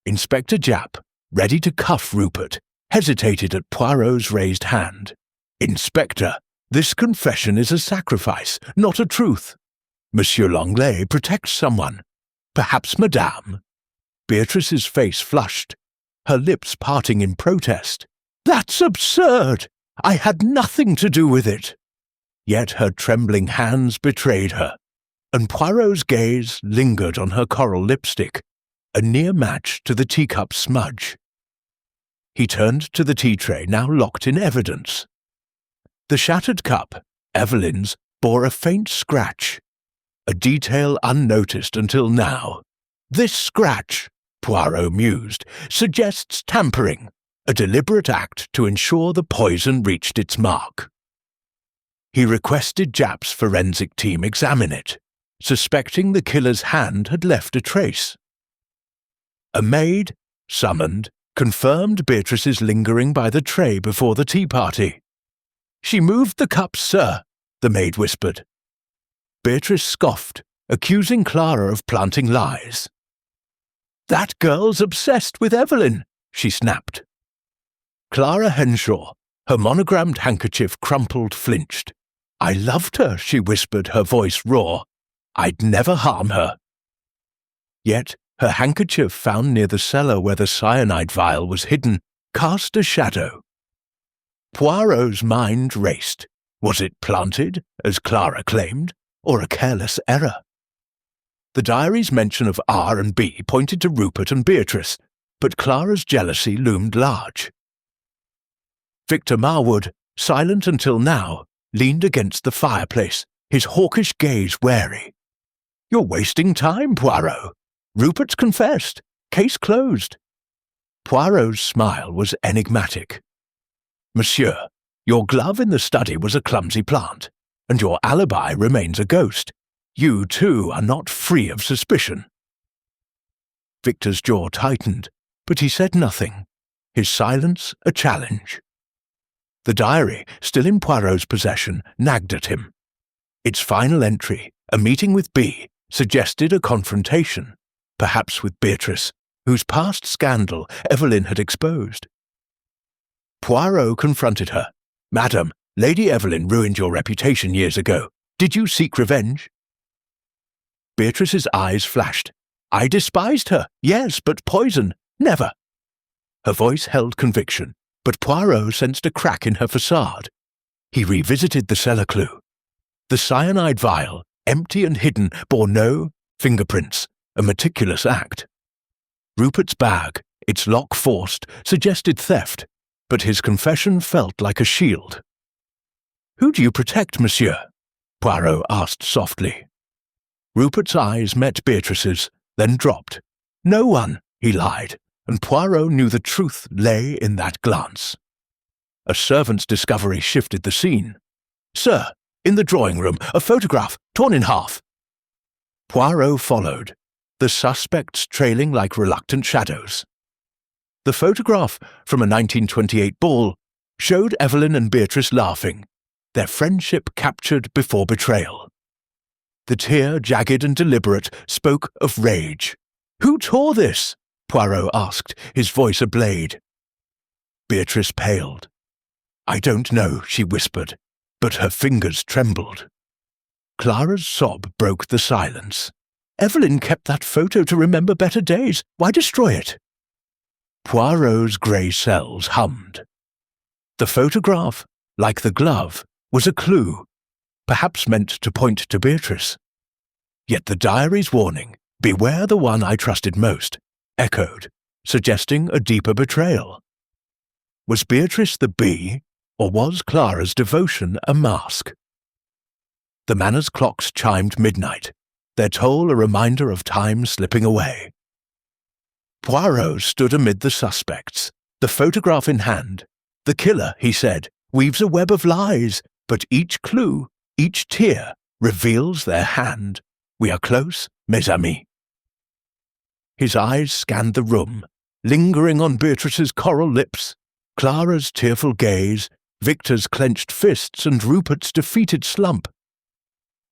Speaker 1: Inspector Japp, ready to cuff Rupert, hesitated at Poirot's raised hand. "Inspector, this confession is a sacrifice, not a truth. Monsieur Langley protects someone. Perhaps Madame." Beatrice's face flushed, her lips parting in protest. "That's absurd! I had nothing to do with it." Yet her trembling hands betrayed her, and Poirot's gaze lingered on her coral lipstick, a near match to the teacup smudge. He turned to the tea tray, now locked in evidence. The shattered cup, Evelyn's, bore a faint scratch, a detail unnoticed until now. This scratch, Poirot mused, suggests tampering, a deliberate act to ensure the poison reached its mark. He requested Japp's forensic team examine it, suspecting the killer's hand had left a trace. A maid, summoned, confirmed Beatrice's lingering by the tray before the tea party. "She moved the cups, sir," the maid whispered. Beatrice scoffed, accusing Clara of planting lies. "That girl's obsessed with Evelyn," she snapped. Clara Henshaw, her monogrammed handkerchief crumpled, flinched. I loved her, she whispered, her voice raw. I'd never harm her. Yet her handkerchief found near the cellar where the cyanide vial was hidden cast a shadow. Poirot's mind raced. Was it planted, as Clara claimed, or a careless error? The diary's mention of R and B pointed to Rupert and Beatrice, but Clara's jealousy loomed large. Victor Marwood, silent until now, leaned against the fireplace, his hawkish gaze wary. "You're wasting time, Poirot. Rupert's confessed. Case closed." Poirot's smile was enigmatic. "Monsieur, your glove in the study was a clumsy plant, and your alibi remains a ghost. You, too, are not free of suspicion." Victor's jaw tightened, but he said nothing, his silence a challenge. The diary, still in Poirot's possession, nagged at him. Its final entry, a meeting with B, suggested a confrontation, perhaps with Beatrice, whose past scandal Evelyn had exposed. Poirot confronted her. "Madam, Lady Evelyn ruined your reputation years ago. Did you seek revenge?" Beatrice's eyes flashed. "I despised her, yes, but poison, never." Her voice held conviction, but Poirot sensed a crack in her facade. He revisited the cellar clue. The cyanide vial, empty and hidden, bore no fingerprints, a meticulous act. Rupert's bag, its lock forced, suggested theft, but his confession felt like a shield. "Who do you protect, monsieur?" Poirot asked softly. Rupert's eyes met Beatrice's, then dropped. "No one," he lied, and Poirot knew the truth lay in that glance. A servant's discovery shifted the scene. "Sir, in the drawing room, a photograph, torn in half." Poirot followed, the suspects trailing like reluctant shadows. The photograph, from a 1928 ball, showed Evelyn and Beatrice laughing, their friendship captured before betrayal. The tear, jagged and deliberate, spoke of rage. "Who tore this?" Poirot asked, his voice a blade. Beatrice paled. "I don't know," she whispered, but her fingers trembled. Clara's sob broke the silence. "Evelyn kept that photo to remember better days. Why destroy it?" Poirot's grey cells hummed. The photograph, like the glove, was a clue, perhaps meant to point to Beatrice. Yet the diary's warning, "Beware the one I trusted most," echoed, suggesting a deeper betrayal. Was Beatrice the bee, or was Clara's devotion a mask? The manor's clocks chimed midnight, their toll a reminder of time slipping away. Poirot stood amid the suspects, the photograph in hand. "The killer," he said, "weaves a web of lies, but each clue, each tear, reveals their hand. We are close, mes amis." His eyes scanned the room, lingering on Beatrice's coral lips, Clara's tearful gaze, Victor's clenched fists, and Rupert's defeated slump.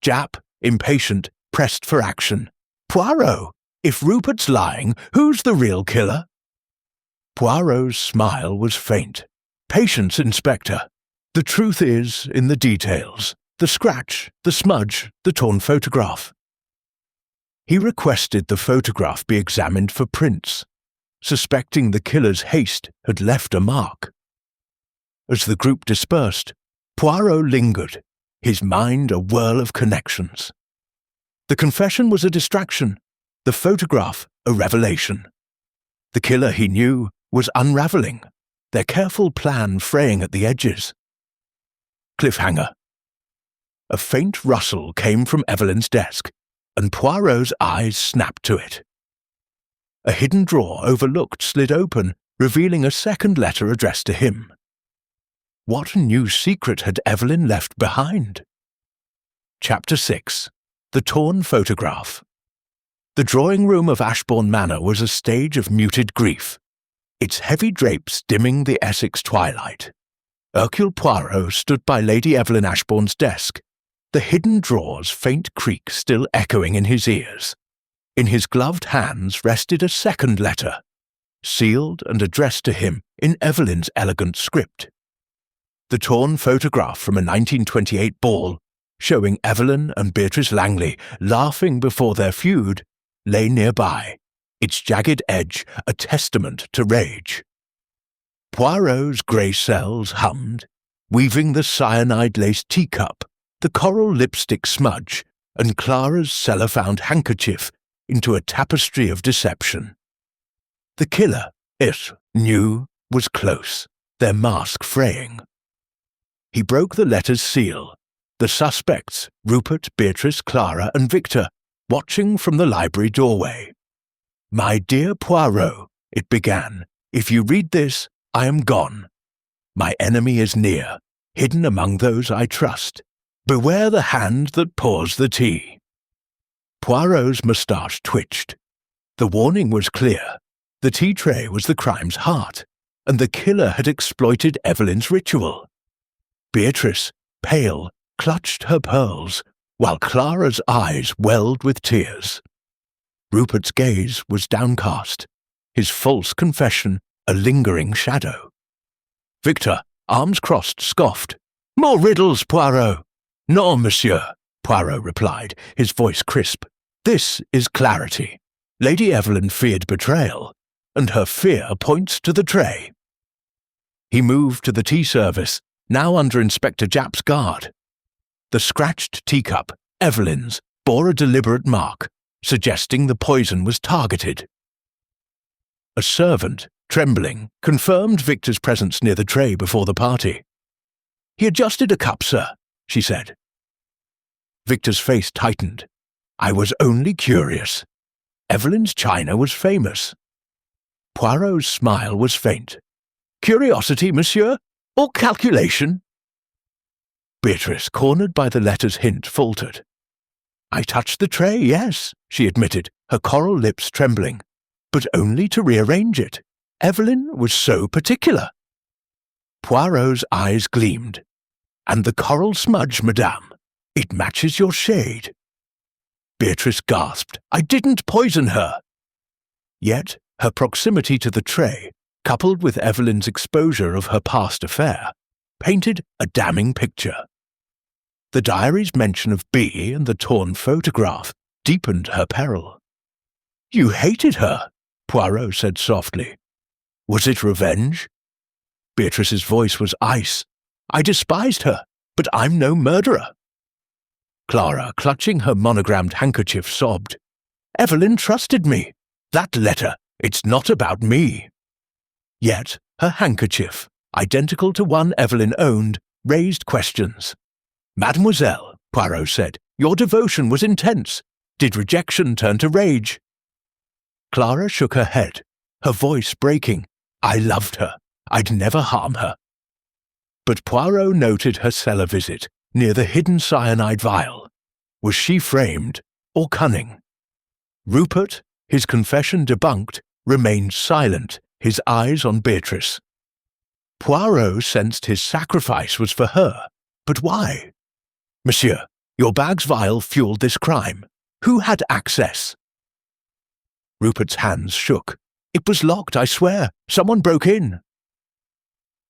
Speaker 1: Japp, impatient, pressed for action. "Poirot, if Rupert's lying, who's the real killer?" Poirot's smile was faint. "Patience, Inspector. The truth is in the details, the scratch, the smudge, the torn photograph." He requested the photograph be examined for prints, suspecting the killer's haste had left a mark. As the group dispersed, Poirot lingered, his mind a whirl of connections. The confession was a distraction, the photograph a revelation. The killer, he knew, was unraveling, their careful plan fraying at the edges. Cliffhanger. A faint rustle came from Evelyn's desk, and Poirot's eyes snapped to it. A hidden drawer overlooked slid open, revealing a second letter addressed to him. What new secret had Evelyn left behind? Chapter 6. The Torn Photograph. The drawing room of Ashbourne Manor was a stage of muted grief, its heavy drapes dimming the Essex twilight. Hercule Poirot stood by Lady Evelyn Ashbourne's desk, the hidden drawer's faint creak still echoing in his ears. In his gloved hands rested a second letter, sealed and addressed to him in Evelyn's elegant script. The torn photograph from a 1928 ball, showing Evelyn and Beatrice Langley laughing before their feud, lay nearby, its jagged edge a testament to rage. Poirot's grey cells hummed, weaving the cyanide-laced teacup, the coral lipstick smudge, and Clara's cellar-found handkerchief into a tapestry of deception. The killer, it knew, was close, their mask fraying. He broke the letter's seal, the suspects, Rupert, Beatrice, Clara, and Victor, watching from the library doorway. "My dear Poirot," it began, "if you read this, I am gone. My enemy is near, hidden among those I trust. Beware the hand that pours the tea." Poirot's moustache twitched. The warning was clear. The tea tray was the crime's heart, and the killer had exploited Evelyn's ritual. Beatrice, pale, clutched her pearls, while Clara's eyes welled with tears. Rupert's gaze was downcast, his false confession a lingering shadow. Victor, arms crossed, scoffed. "More riddles, Poirot." "No, monsieur," Poirot replied, his voice crisp. "This is clarity. Lady Evelyn feared betrayal, and her fear points to the tray." He moved to the tea service, now under Inspector Japp's guard. The scratched teacup, Evelyn's, bore a deliberate mark, suggesting the poison was targeted. A servant, trembling, confirmed Victor's presence near the tray before the party. "He adjusted a cup, sir," she said. Victor's face tightened. "I was only curious. Evelyn's china was famous." Poirot's smile was faint. "Curiosity, monsieur, or calculation?" Beatrice, cornered by the letter's hint, faltered. "I touched the tray, yes," she admitted, her coral lips trembling, "but only to rearrange it. Evelyn was so particular." Poirot's eyes gleamed. "And the coral smudge, madame. It matches your shade." Beatrice gasped. "I didn't poison her." Yet her proximity to the tray, coupled with Evelyn's exposure of her past affair, painted a damning picture. The diary's mention of B and the torn photograph deepened her peril. "You hated her," Poirot said softly. "Was it revenge?" Beatrice's voice was ice. "I despised her, but I'm no murderer." Clara, clutching her monogrammed handkerchief, sobbed. "Evelyn trusted me. That letter, it's not about me." Yet her handkerchief, identical to one Evelyn owned, raised questions. "Mademoiselle," Poirot said, "your devotion was intense. Did rejection turn to rage?" Clara shook her head, her voice breaking. "I loved her. I'd never harm her." But Poirot noted her cellar visit near the hidden cyanide vial. Was she framed or cunning? Rupert, his confession debunked, remained silent, his eyes on Beatrice. Poirot sensed his sacrifice was for her, but why? "Monsieur, your bag's vial fueled this crime. Who had access?" Rupert's hands shook. "It was locked, I swear. Someone broke in."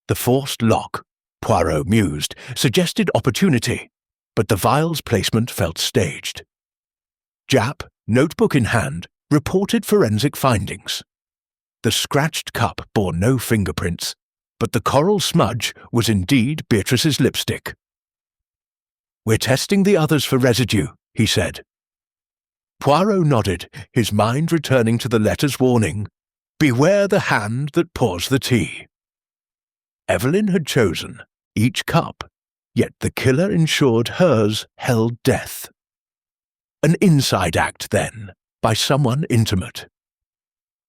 Speaker 1: The forced lock, Poirot mused, suggested opportunity, but the vial's placement felt staged. Japp, notebook in hand, reported forensic findings. The scratched cup bore no fingerprints, but the coral smudge was indeed Beatrice's lipstick. "We're testing the others for residue," he said. Poirot nodded, his mind returning to the letter's warning, "Beware the hand that pours the tea." Evelyn had chosen, each cup, yet the killer ensured hers held death. An inside act, then, by someone intimate.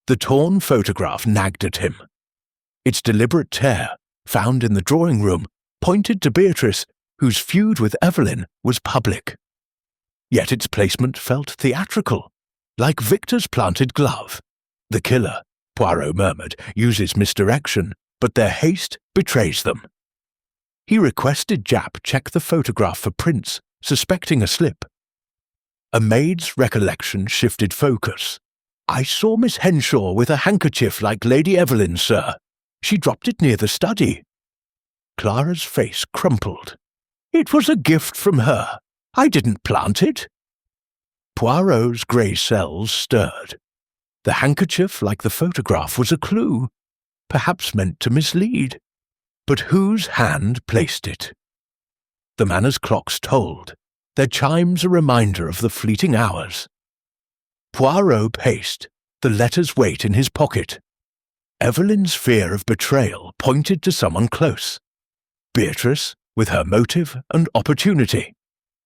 Speaker 1: The torn photograph nagged at him. Its deliberate tear, found in the drawing room, pointed to Beatrice, whose feud with Evelyn was public. Yet its placement felt theatrical, like Victor's planted glove. The killer, Poirot murmured, uses misdirection, but their haste betrays them. He requested Japp check the photograph for prints, suspecting a slip. A maid's recollection shifted focus. "I saw Miss Henshaw with a handkerchief like Lady Evelyn, sir. She dropped it near the study." Clara's face crumpled. "It was a gift from her. I didn't plant it." Poirot's grey cells stirred. The handkerchief, like the photograph, was a clue, perhaps meant to mislead. But whose hand placed it? The manor's clocks told, their chimes a reminder of the fleeting hours. Poirot paced, the letter's weight in his pocket. Evelyn's fear of betrayal pointed to someone close. Beatrice, with her motive and opportunity.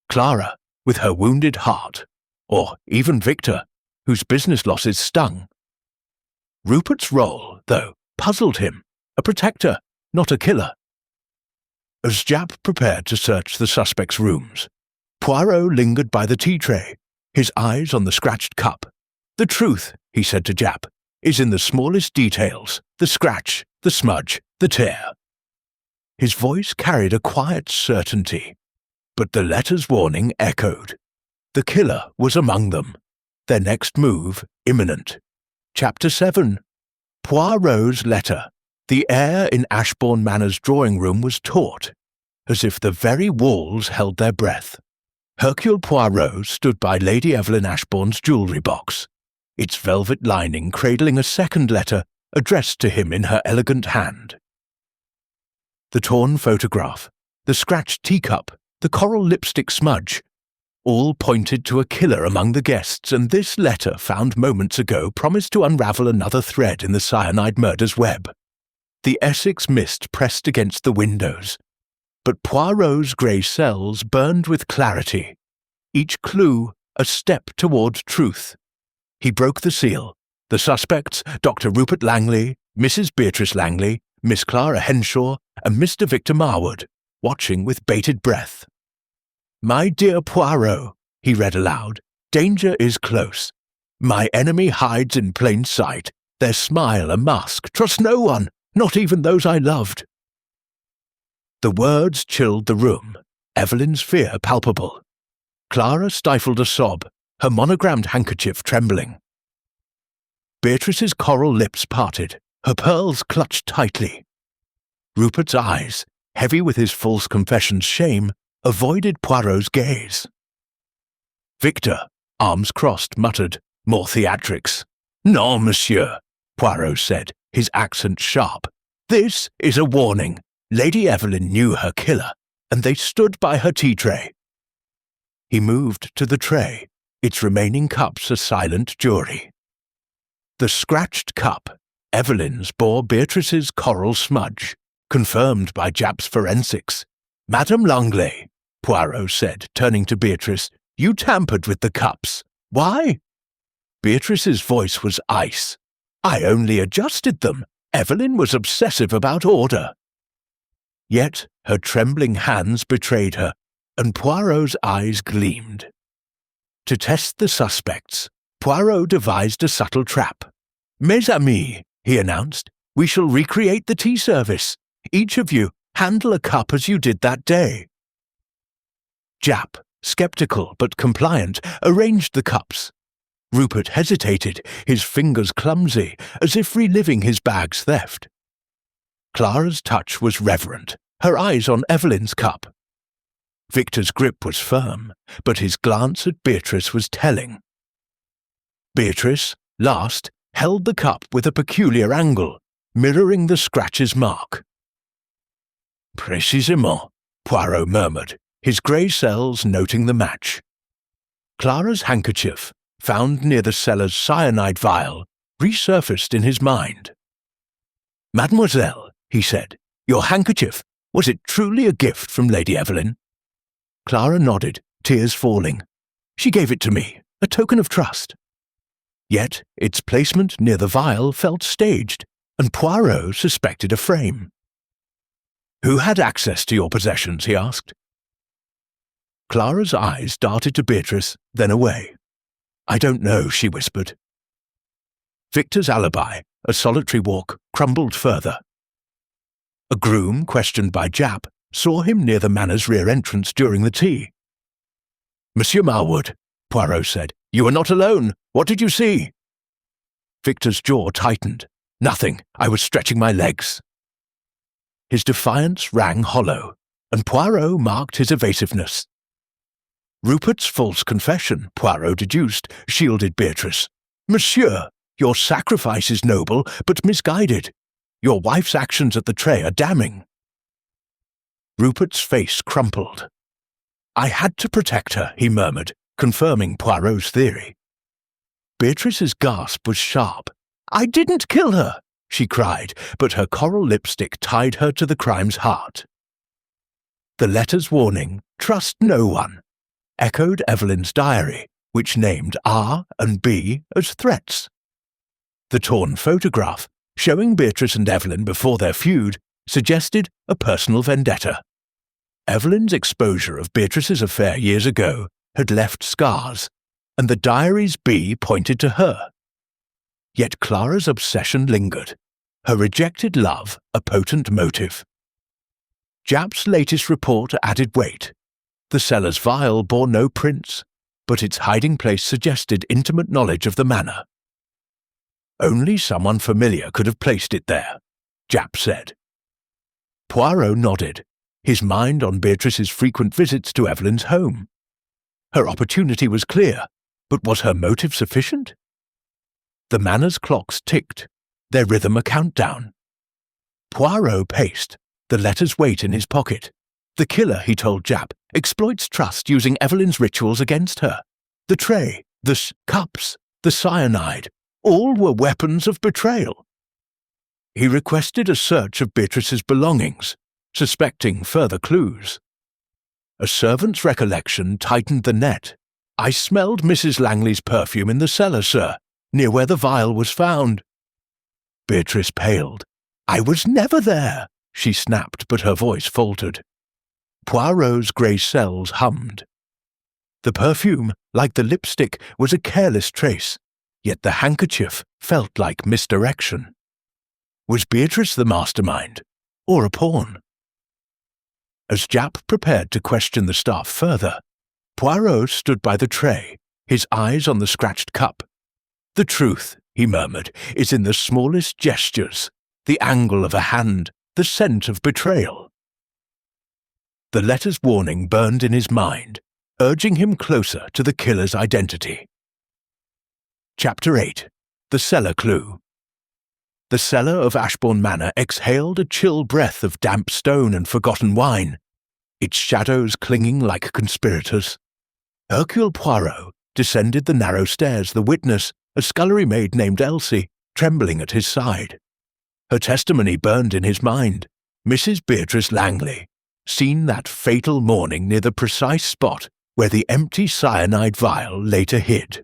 Speaker 1: Clara, with her wounded heart. Or even Victor, whose business losses stung. Rupert's role, though, puzzled him. A protector, not a killer. As Japp prepared to search the suspect's rooms, Poirot lingered by the tea tray, his eyes on the scratched cup. "The truth," he said to Japp, "is in the smallest details, the scratch, the smudge, the tear." His voice carried a quiet certainty, but the letter's warning echoed. The killer was among them, their next move imminent. Chapter 7. Poirot's letter. The air in Ashbourne Manor's drawing-room was taut, as if the very walls held their breath. Hercule Poirot stood by Lady Evelyn Ashbourne's jewellery box, its velvet lining cradling a second letter addressed to him in her elegant hand. The torn photograph, the scratched teacup, the coral lipstick smudge, all pointed to a killer among the guests, and this letter found moments ago promised to unravel another thread in the cyanide murder's web. The Essex mist pressed against the windows, but Poirot's grey cells burned with clarity, each clue a step toward truth. He broke the seal. The suspects, Dr. Rupert Langley, Mrs. Beatrice Langley, Miss Clara Henshaw, and Mr. Victor Marwood, watching with bated breath. "My dear Poirot," he read aloud, "danger is close. My enemy hides in plain sight, their smile a mask. Trust no one, not even those I loved." The words chilled the room, Evelyn's fear palpable. Clara stifled a sob, her monogrammed handkerchief trembling. Beatrice's coral lips parted, her pearls clutched tightly. Rupert's eyes, heavy with his false confession's shame, avoided Poirot's gaze. Victor, arms crossed, muttered, "More theatrics." "Non, monsieur," Poirot said, his accent sharp. "This is a warning. Lady Evelyn knew her killer, and they stood by her tea tray." He moved to the tray, its remaining cups a silent jury. The scratched cup, Evelyn's, bore Beatrice's coral smudge, confirmed by Japp's forensics. "Madame Langley," Poirot said, turning to Beatrice, "you tampered with the cups. Why?" Beatrice's voice was ice. "I only adjusted them. Evelyn was obsessive about order." Yet her trembling hands betrayed her, and Poirot's eyes gleamed. To test the suspects, Poirot devised a subtle trap. "Mes amis," he announced, "we shall recreate the tea service. Each of you handle a cup as you did that day." Japp, sceptical but compliant, arranged the cups. Rupert hesitated, his fingers clumsy, as if reliving his bag's theft. Clara's touch was reverent, her eyes on Evelyn's cup. Victor's grip was firm, but his glance at Beatrice was telling. Beatrice, last, held the cup with a peculiar angle, mirroring the scratch's mark. "Précisément," Poirot murmured, his grey cells noting the match. Clara's handkerchief, found near the cellar's cyanide vial, resurfaced in his mind. "Mademoiselle," he said, "your handkerchief, was it truly a gift from Lady Evelyn?" Clara nodded, tears falling. "She gave it to me, a token of trust." Yet its placement near the vial felt staged, and Poirot suspected a frame. "Who had access to your possessions?" he asked. Clara's eyes darted to Beatrice, then away. "I don't know," she whispered. Victor's alibi, a solitary walk, crumbled further. A groom, questioned by Japp, saw him near the manor's rear entrance during the tea. "Monsieur Marwood," Poirot said, "you are not alone. What did you see?" Victor's jaw tightened. "Nothing. I was stretching my legs." His defiance rang hollow, and Poirot marked his evasiveness. Rupert's false confession, Poirot deduced, shielded Beatrice. Monsieur, your sacrifice is noble, but misguided. Your wife's actions at the tray are damning. Rupert's face crumpled. I had to protect her, he murmured, confirming Poirot's theory. Beatrice's gasp was sharp. I didn't kill her, she cried, but her coral lipstick tied her to the crime's heart. The letter's warning, trust no one, echoed Evelyn's diary, which named R and B as threats. The torn photograph, showing Beatrice and Evelyn before their feud, suggested a personal vendetta. Evelyn's exposure of Beatrice's affair years ago had left scars, and the diary's B pointed to her. Yet Clara's obsession lingered, her rejected love a potent motive. Japp's latest report added weight. The cellar's vial bore no prints, but its hiding place suggested intimate knowledge of the manor. Only someone familiar could have placed it there, Japp said. Poirot nodded, his mind on Beatrice's frequent visits to Evelyn's home. Her opportunity was clear, but was her motive sufficient? The manor's clocks ticked, their rhythm a countdown. Poirot paced, the letter's weight in his pocket. The killer, he told Japp, exploits trust using Evelyn's rituals against her. The tray, the cups, the cyanide, all were weapons of betrayal. He requested a search of Beatrice's belongings, suspecting further clues. A servant's recollection tightened the net. I smelled Mrs. Langley's perfume in the cellar, sir, near where the vial was found. Beatrice paled. I was never there, she snapped, but her voice faltered. Poirot's grey cells hummed. The perfume, like the lipstick, was a careless trace, yet the handkerchief felt like misdirection. Was Beatrice the mastermind, or a pawn? As Japp prepared to question the staff further, Poirot stood by the tray, his eyes on the scratched cup. The truth, he murmured, is in the smallest gestures, the angle of a hand, the scent of betrayal. The letter's warning burned in his mind, urging him closer to the killer's identity. Chapter 8. The Cellar Clue. The cellar of Ashbourne Manor exhaled a chill breath of damp stone and forgotten wine, its shadows clinging like conspirators. Hercule Poirot descended the narrow stairs, the witness, a scullery maid named Elsie, trembling at his side. Her testimony burned in his mind. Mrs. Beatrice Langley, seen that fatal morning near the precise spot where the empty cyanide vial later hid.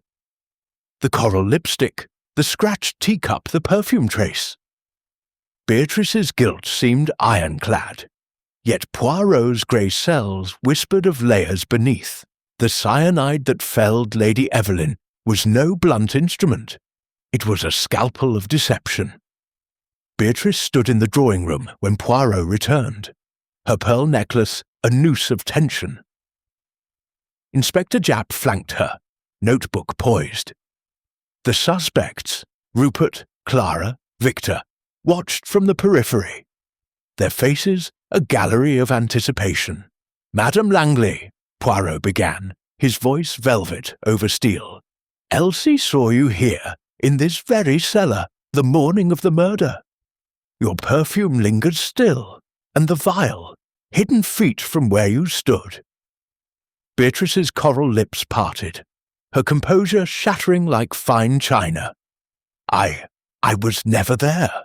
Speaker 1: The coral lipstick, the scratched teacup, the perfume trace. Beatrice's guilt seemed ironclad, yet Poirot's grey cells whispered of layers beneath. The cyanide that felled Lady Evelyn was no blunt instrument. It was a scalpel of deception. Beatrice stood in the drawing-room when Poirot returned, her pearl necklace a noose of tension. Inspector Japp flanked her, notebook poised. The suspects, Rupert, Clara, Victor, watched from the periphery, their faces a gallery of anticipation. Madame Langley, Poirot began, his voice velvet over steel. Elsie saw you here, in this very cellar, the morning of the murder. Your perfume lingered still, and the vial, hidden feet from where you stood. Beatrice's coral lips parted, her composure shattering like fine china. I was never there.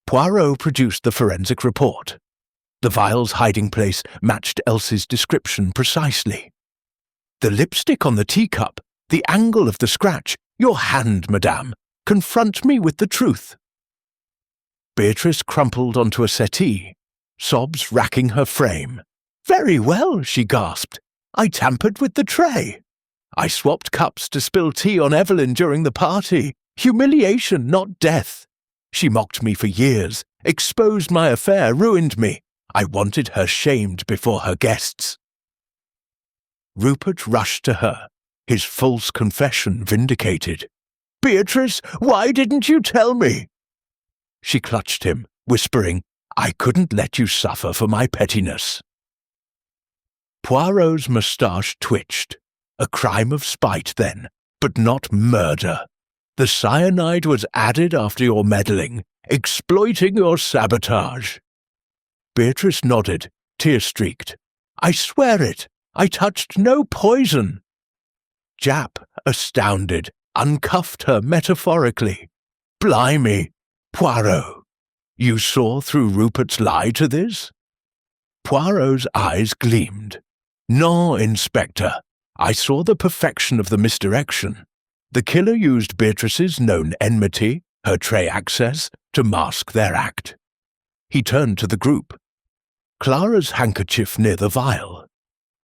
Speaker 1: Poirot produced the forensic report. The vial's hiding place matched Elsie's description precisely. The lipstick on the teacup, the angle of the scratch, your hand, madame, confront me with the truth. Beatrice crumpled onto a settee, sobs racking her frame. Very well, she gasped. I tampered with the tray. I swapped cups to spill tea on Evelyn during the party. Humiliation, not death. She mocked me for years, exposed my affair, ruined me. I wanted her shamed before her guests. Rupert rushed to her, his false confession vindicated. Beatrice, why didn't you tell me? She clutched him, whispering, I couldn't let you suffer for my pettiness." Poirot's moustache twitched. A crime of spite, then, but not murder. The cyanide was added after your meddling, exploiting your sabotage. Beatrice nodded, tear-streaked. "I swear it. I touched no poison." Japp, astounded, uncuffed her metaphorically. "Blimey, Poirot, you saw through Rupert's lie to this?" Poirot's eyes gleamed. "No, Inspector. I saw the perfection of the misdirection. The killer used Beatrice's known enmity, her tray access, to mask their act." He turned to the group. Clara's handkerchief near the vial.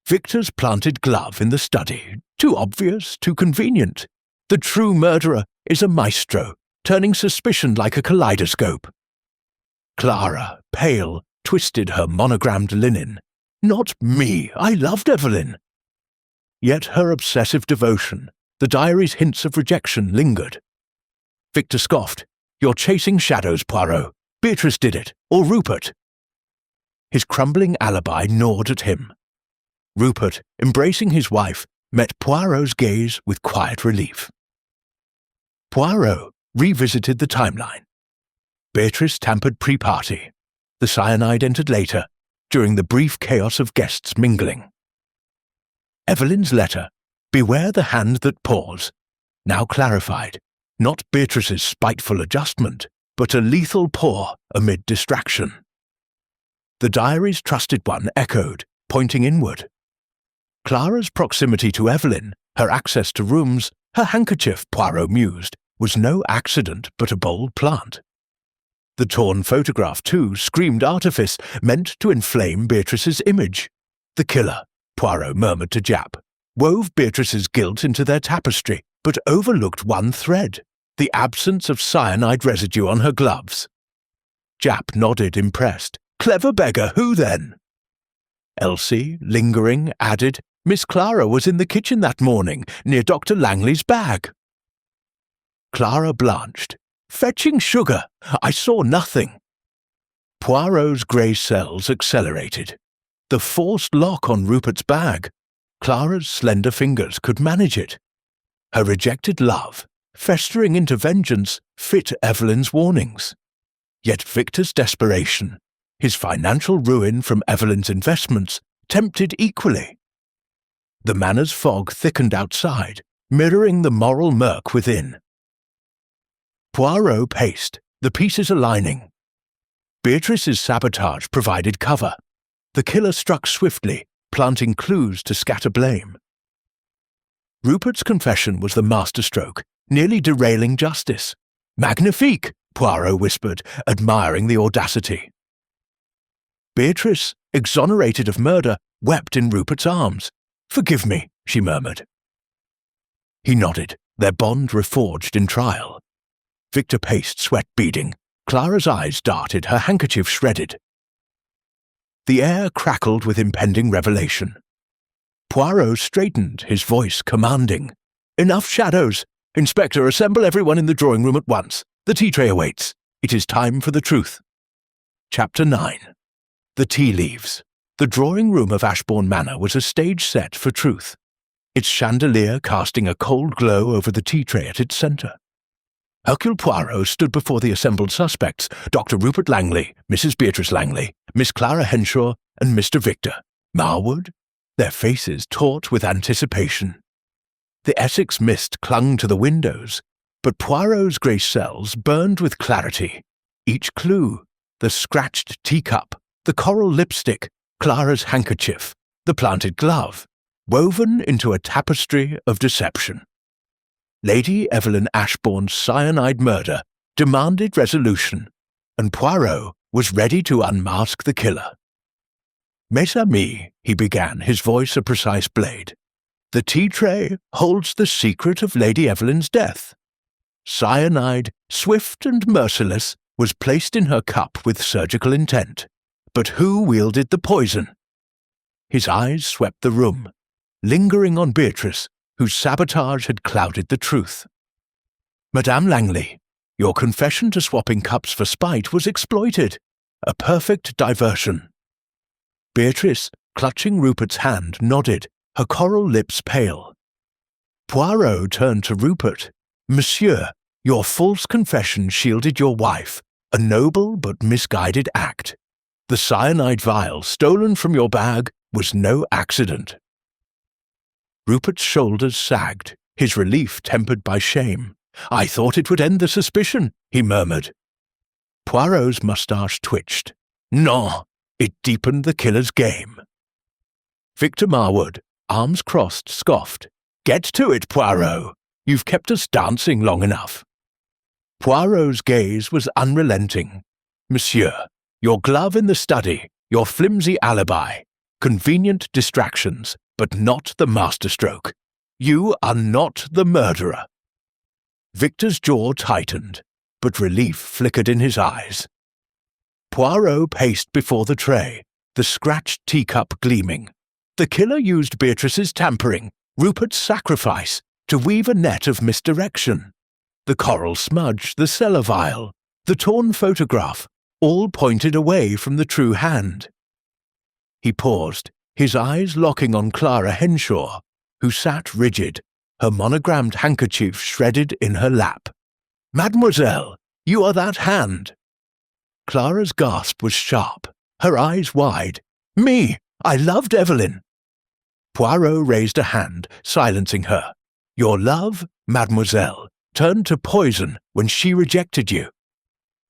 Speaker 1: Victor's planted glove in the study. Too obvious, too convenient. The true murderer is a maestro, turning suspicion like a kaleidoscope. Clara, pale, twisted her monogrammed linen. "Not me, I loved Evelyn." Yet her obsessive devotion, the diary's hints of rejection lingered. Victor scoffed. "You're chasing shadows, Poirot. Beatrice did it, or Rupert." His crumbling alibi gnawed at him. Rupert, embracing his wife, met Poirot's gaze with quiet relief. Poirot revisited the timeline. Beatrice tampered pre-party. The cyanide entered later, during the brief chaos of guests mingling. Evelyn's letter, "Beware the hand that pours," now clarified, not Beatrice's spiteful adjustment, but a lethal pour amid distraction. The diary's trusted one echoed, pointing inward. Clara's proximity to Evelyn, her access to rooms, her handkerchief, Poirot mused, was no accident but a bold plant. The torn photograph, too, screamed artifice, meant to inflame Beatrice's image. The killer, Poirot murmured to Japp, wove Beatrice's guilt into their tapestry, but overlooked one thread, the absence of cyanide residue on her gloves. Japp nodded, impressed. "Clever beggar, who then?" Elsie, lingering, added, "Miss Clara was in the kitchen that morning, near Dr. Langley's bag." Clara blanched. "Fetching sugar. I saw nothing." Poirot's grey cells accelerated. The forced lock on Rupert's bag. Clara's slender fingers could manage it. Her rejected love, festering into vengeance, fit Evelyn's warnings. Yet Victor's desperation, his financial ruin from Evelyn's investments, tempted equally. The manor's fog thickened outside, mirroring the moral murk within. Poirot paced, the pieces aligning. Beatrice's sabotage provided cover. The killer struck swiftly, planting clues to scatter blame. Rupert's confession was the masterstroke, nearly derailing justice. "Magnifique!" Poirot whispered, admiring the audacity. Beatrice, exonerated of murder, wept in Rupert's arms. "Forgive me," she murmured. He nodded, their bond reforged in trial. Victor paced, sweat beading. Clara's eyes darted, her handkerchief shredded. The air crackled with impending revelation. Poirot straightened, his voice commanding. "Enough shadows! Inspector, assemble everyone in the drawing room at once. The tea tray awaits. It is time for the truth." Chapter 9. The Tea Leaves. The drawing room of Ashbourne Manor was a stage set for truth, its chandelier casting a cold glow over the tea tray at its centre. Hercule Poirot stood before the assembled suspects, Dr. Rupert Langley, Mrs. Beatrice Langley, Miss Clara Henshaw, and Mr. Victor Marwood, their faces taut with anticipation. The Essex mist clung to the windows, but Poirot's grey cells burned with clarity. Each clue, the scratched teacup, the coral lipstick, Clara's handkerchief, the planted glove, woven into a tapestry of deception. Lady Evelyn Ashbourne's cyanide murder demanded resolution, and Poirot was ready to unmask the killer. "Mes amis," he began, his voice a precise blade, "the tea tray holds the secret of Lady Evelyn's death. Cyanide, swift and merciless, was placed in her cup with surgical intent. But who wielded the poison?" His eyes swept the room, lingering on Beatrice, whose sabotage had clouded the truth. "Madame Langley, your confession to swapping cups for spite was exploited. a perfect diversion. Beatrice, clutching Rupert's hand, nodded, her coral lips pale. Poirot turned to Rupert. "Monsieur, your false confession shielded your wife, a noble but misguided act. The cyanide vial stolen from your bag was no accident." Rupert's shoulders sagged, his relief tempered by shame. "I thought it would end the suspicion," he murmured. Poirot's moustache twitched. "No, it deepened the killer's game." Victor Marwood, arms crossed, scoffed. "Get to it, Poirot. You've kept us dancing long enough." Poirot's gaze was unrelenting. "Monsieur, your glove in the study, your flimsy alibi, convenient distractions, but not the masterstroke. You are not the murderer." Victor's jaw tightened, but relief flickered in his eyes. Poirot paced before the tray, the scratched teacup gleaming. The killer used Beatrice's tampering, Rupert's sacrifice, to weave a net of misdirection. The coral smudge, the cellar vial, the torn photograph, all pointed away from the true hand. He paused, his eyes locking on Clara Henshaw, who sat rigid, her monogrammed handkerchief shredded in her lap. "Mademoiselle, you are that hand!" Clara's gasp was sharp, her eyes wide. "Me! I loved Evelyn!" Poirot raised a hand, silencing her. "Your love, mademoiselle, turned to poison when she rejected you.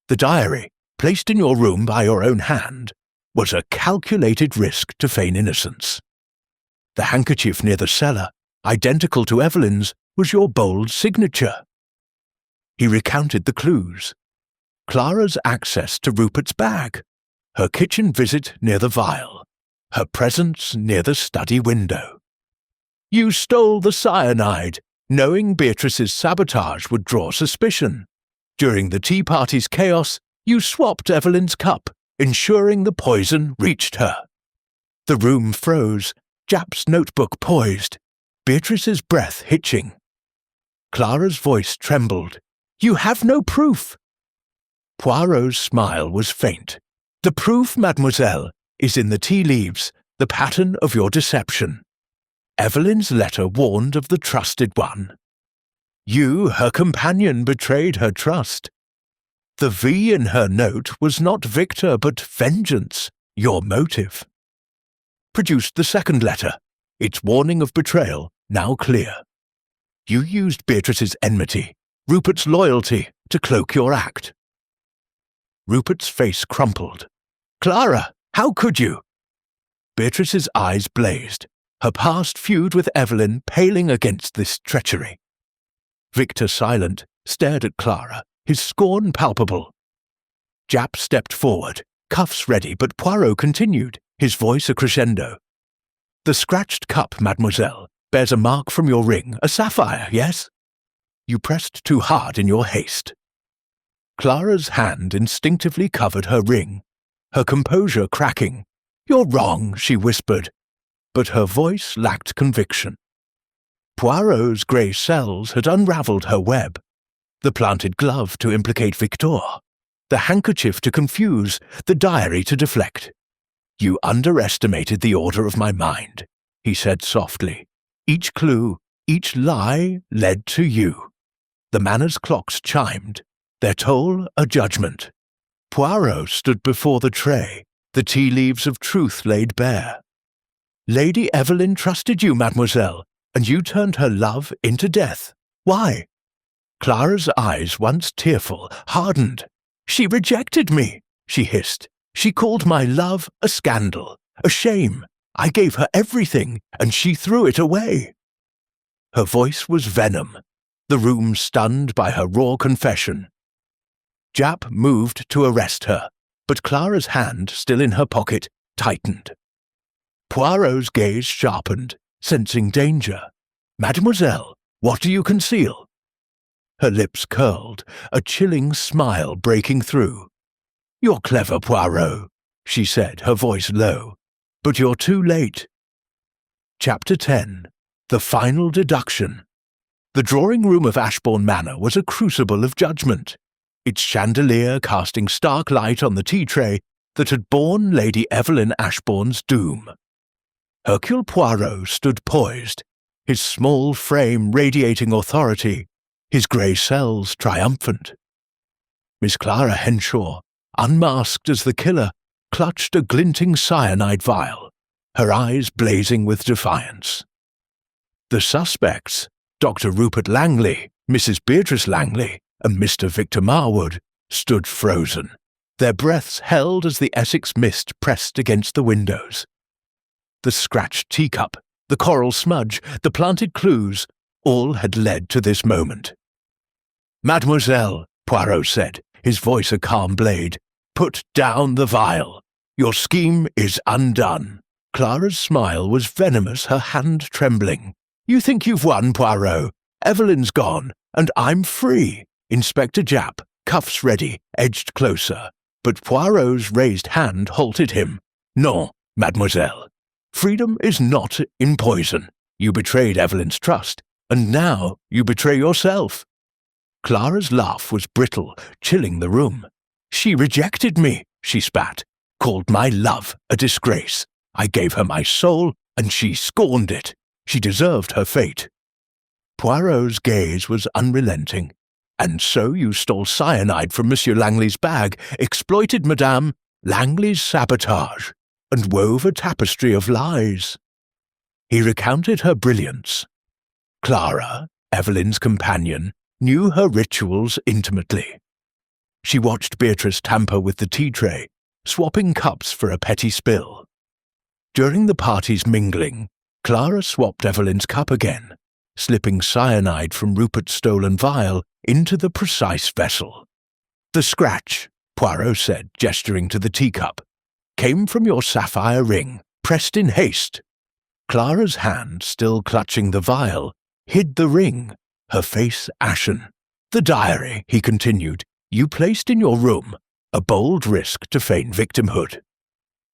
Speaker 1: The diary, placed in your room by your own hand, was a calculated risk to feign innocence. The handkerchief near the cellar, identical to Evelyn's, was your bold signature." He recounted the clues. Clara's access to Rupert's bag, her kitchen visit near the vial, her presence near the study window. "You stole the cyanide, knowing Beatrice's sabotage would draw suspicion. During the tea party's chaos, you swapped Evelyn's cup, ensuring the poison reached her." The room froze, Japp's notebook poised, Beatrice's breath hitching. Clara's voice trembled. "You have no proof." Poirot's smile was faint. "The proof, mademoiselle, is in the tea leaves, the pattern of your deception. Evelyn's letter warned of the trusted one. You, her companion, betrayed her trust. The V in her note was not Victor but vengeance, your motive. Produced the second letter, its warning of betrayal now clear. You used Beatrice's enmity, Rupert's loyalty, to cloak your act." Rupert's face crumpled. "Clara, how could you?" Beatrice's eyes blazed, her past feud with Evelyn paling against this treachery. Victor, silent, stared at Clara, his scorn palpable. Japp stepped forward, cuffs ready, but Poirot continued, his voice a crescendo. "The scratched cup, mademoiselle, bears a mark from your ring, a sapphire, yes? You pressed too hard in your haste." Clara's hand instinctively covered her ring, her composure cracking. "You're wrong," she whispered, but her voice lacked conviction. Poirot's grey cells had unravelled her web. The planted glove to implicate Victor, the handkerchief to confuse, the diary to deflect. "You underestimated the order of my mind," he said softly. "Each clue, each lie led to you." The manor's clocks chimed, their toll a judgment. Poirot stood before the tray, the tea leaves of truth laid bare. "Lady Evelyn trusted you, mademoiselle, and you turned her love into death. Why?" Clara's eyes, once tearful, hardened. "She rejected me," she hissed. "She called my love a scandal, a shame. I gave her everything, and she threw it away." Her voice was venom, the room stunned by her raw confession. Japp moved to arrest her, but Clara's hand, still in her pocket, tightened. Poirot's gaze sharpened, sensing danger. "Mademoiselle, what do you conceal?" Her lips curled, a chilling smile breaking through. "You're clever, Poirot," she said, her voice low, "but you're too late." Chapter 10. The Final Deduction. The drawing-room of Ashbourne Manor was a crucible of judgment, its chandelier casting stark light on the tea tray, that had borne Lady Evelyn Ashbourne's doom. Hercule Poirot stood poised, his small frame radiating authority, his grey cells triumphant. Miss Clara Henshaw, unmasked as the killer, clutched a glinting cyanide vial, her eyes blazing with defiance. The suspects, Dr. Rupert Langley, Mrs. Beatrice Langley, and Mr. Victor Marwood, stood frozen, their breaths held as the Essex mist pressed against the windows. The scratched teacup, the coral smudge, the planted clues, all had led to this moment. "Mademoiselle," Poirot said, his voice a calm blade, "put down the vial. Your scheme is undone." Clara's smile was venomous, her hand trembling. "You think you've won, Poirot. Evelyn's gone, and I'm free." Inspector Japp, cuffs ready, edged closer, but Poirot's raised hand halted him. "Non, mademoiselle. Freedom is not in poison. You betrayed Evelyn's trust, and now you betray yourself." Clara's laugh was brittle, chilling the room. "She rejected me," she spat, "called my love a disgrace. I gave her my soul, and she scorned it. She deserved her fate." Poirot's gaze was unrelenting. "And so you stole cyanide from Monsieur Langley's bag, exploited Madame Langley's sabotage, and wove a tapestry of lies." He recounted her brilliance. Clara, Evelyn's companion, knew her rituals intimately. She watched Beatrice tamper with the tea tray, swapping cups for a petty spill. During the party's mingling, Clara swapped Evelyn's cup again, slipping cyanide from Rupert's stolen vial into the precise vessel. "The scratch," Poirot said, gesturing to the teacup, "came from your sapphire ring, pressed in haste." Clara's hand, still clutching the vial, hid the ring, her face ashen. "The diary," he continued, "you placed in your room, a bold risk to feign victimhood.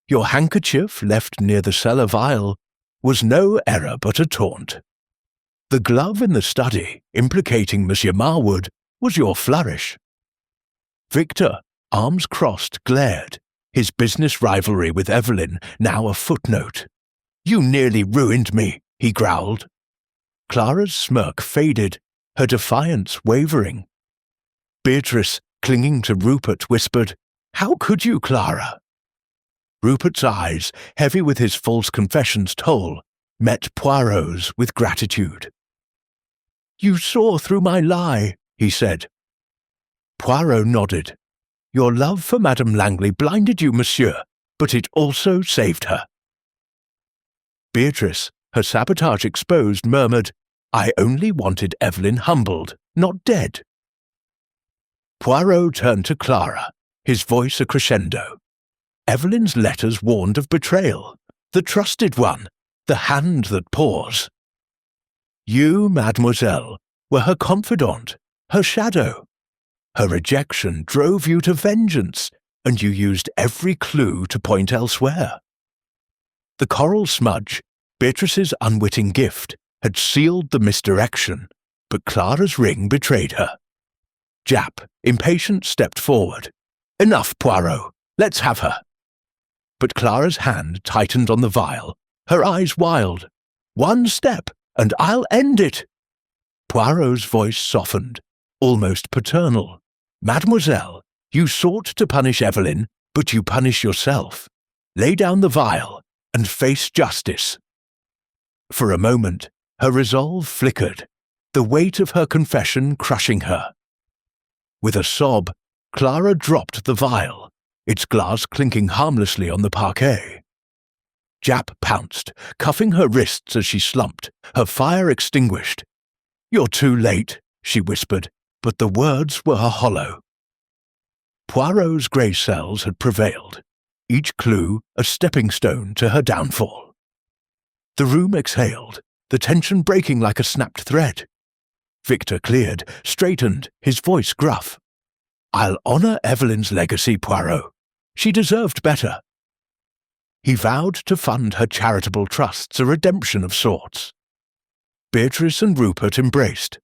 Speaker 1: Your handkerchief, left near the cellar vial, was no error but a taunt. The glove in the study, implicating Monsieur Marwood, was your flourish." Victor, arms crossed, glared, his business rivalry with Evelyn now a footnote. "You nearly ruined me," he growled. Clara's smirk faded, her defiance wavering. Beatrice, clinging to Rupert, whispered, "How could you, Clara?" Rupert's eyes, heavy with his false confession's toll, met Poirot's with gratitude. "You saw through my lie," he said. Poirot nodded. "Your love for Madame Langley blinded you, monsieur, but it also saved her." Beatrice, her sabotage exposed, murmured, "I only wanted Evelyn humbled, not dead." Poirot turned to Clara, his voice a crescendo. Evelyn's letters warned of betrayal, the trusted one, the hand that pours. You, mademoiselle, were her confidant, her shadow. Her rejection drove you to vengeance, and you used every clue to point elsewhere. The coral smudge, Beatrice's unwitting gift, had sealed the misdirection, but Clara's ring betrayed her. Japp, impatient, stepped forward. "Enough, Poirot. Let's have her." But Clara's hand tightened on the vial, her eyes wild. "One step, and I'll end it." Poirot's voice softened, almost paternal. "Mademoiselle, you sought to punish Evelyn, but you punish yourself. Lay down the vial, and face justice." For a moment, her resolve flickered, the weight of her confession crushing her. With a sob, Clara dropped the vial, its glass clinking harmlessly on the parquet. Japp pounced, cuffing her wrists as she slumped, her fire extinguished. "You're too late," she whispered, but the words were hollow. Poirot's grey cells had prevailed, each clue a stepping stone to her downfall. The room exhaled, the tension breaking like a snapped thread. Victor cleared, straightened, his voice gruff. "I'll honour Evelyn's legacy, Poirot. She deserved better." He vowed to fund her charitable trusts, a redemption of sorts. Beatrice and Rupert embraced,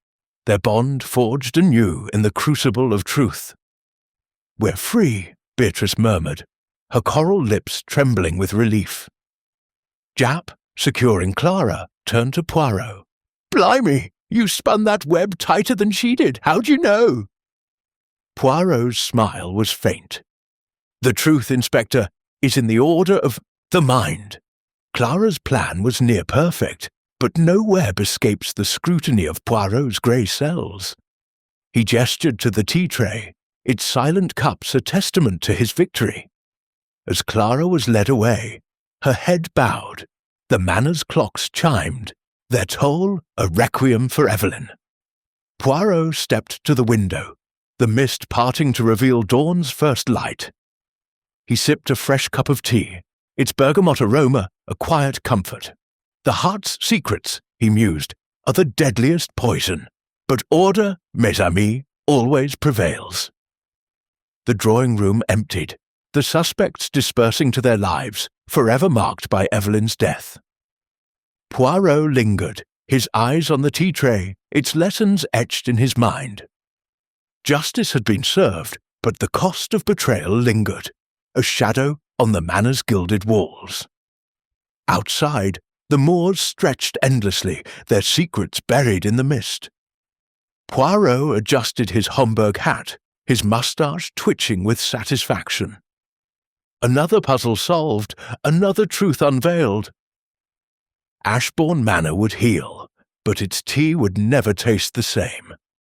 Speaker 1: their bond forged anew in the crucible of truth. "We're free," Beatrice murmured, her coral lips trembling with relief. Japp, securing Clara, turned to Poirot. "Blimey, you spun that web tighter than she did. How'd you know?" Poirot's smile was faint. "The truth, Inspector, is in the order of the mind. Clara's plan was near perfect, but no web escapes the scrutiny of Poirot's grey cells." He gestured to the tea tray, its silent cups a testament to his victory. As Clara was led away, her head bowed, the Manor's clocks chimed, their toll a requiem for Evelyn. Poirot stepped to the window, the mist parting to reveal dawn's first light. He sipped a fresh cup of tea, its bergamot aroma a quiet comfort. The heart's secrets, he mused, are the deadliest poison, but order, mes amis, always prevails. The drawing-room emptied, the suspects dispersing to their lives, forever marked by Evelyn's death. Poirot lingered, his eyes on the tea tray, its lessons etched in his mind. Justice had been served, but the cost of betrayal lingered, a shadow on the Manor's gilded walls. Outside, the moors stretched endlessly, their secrets buried in the mist. Poirot adjusted his Homburg hat, his moustache twitching with satisfaction. Another puzzle solved, another truth unveiled. Ashbourne Manor would heal, but its tea would never taste the same.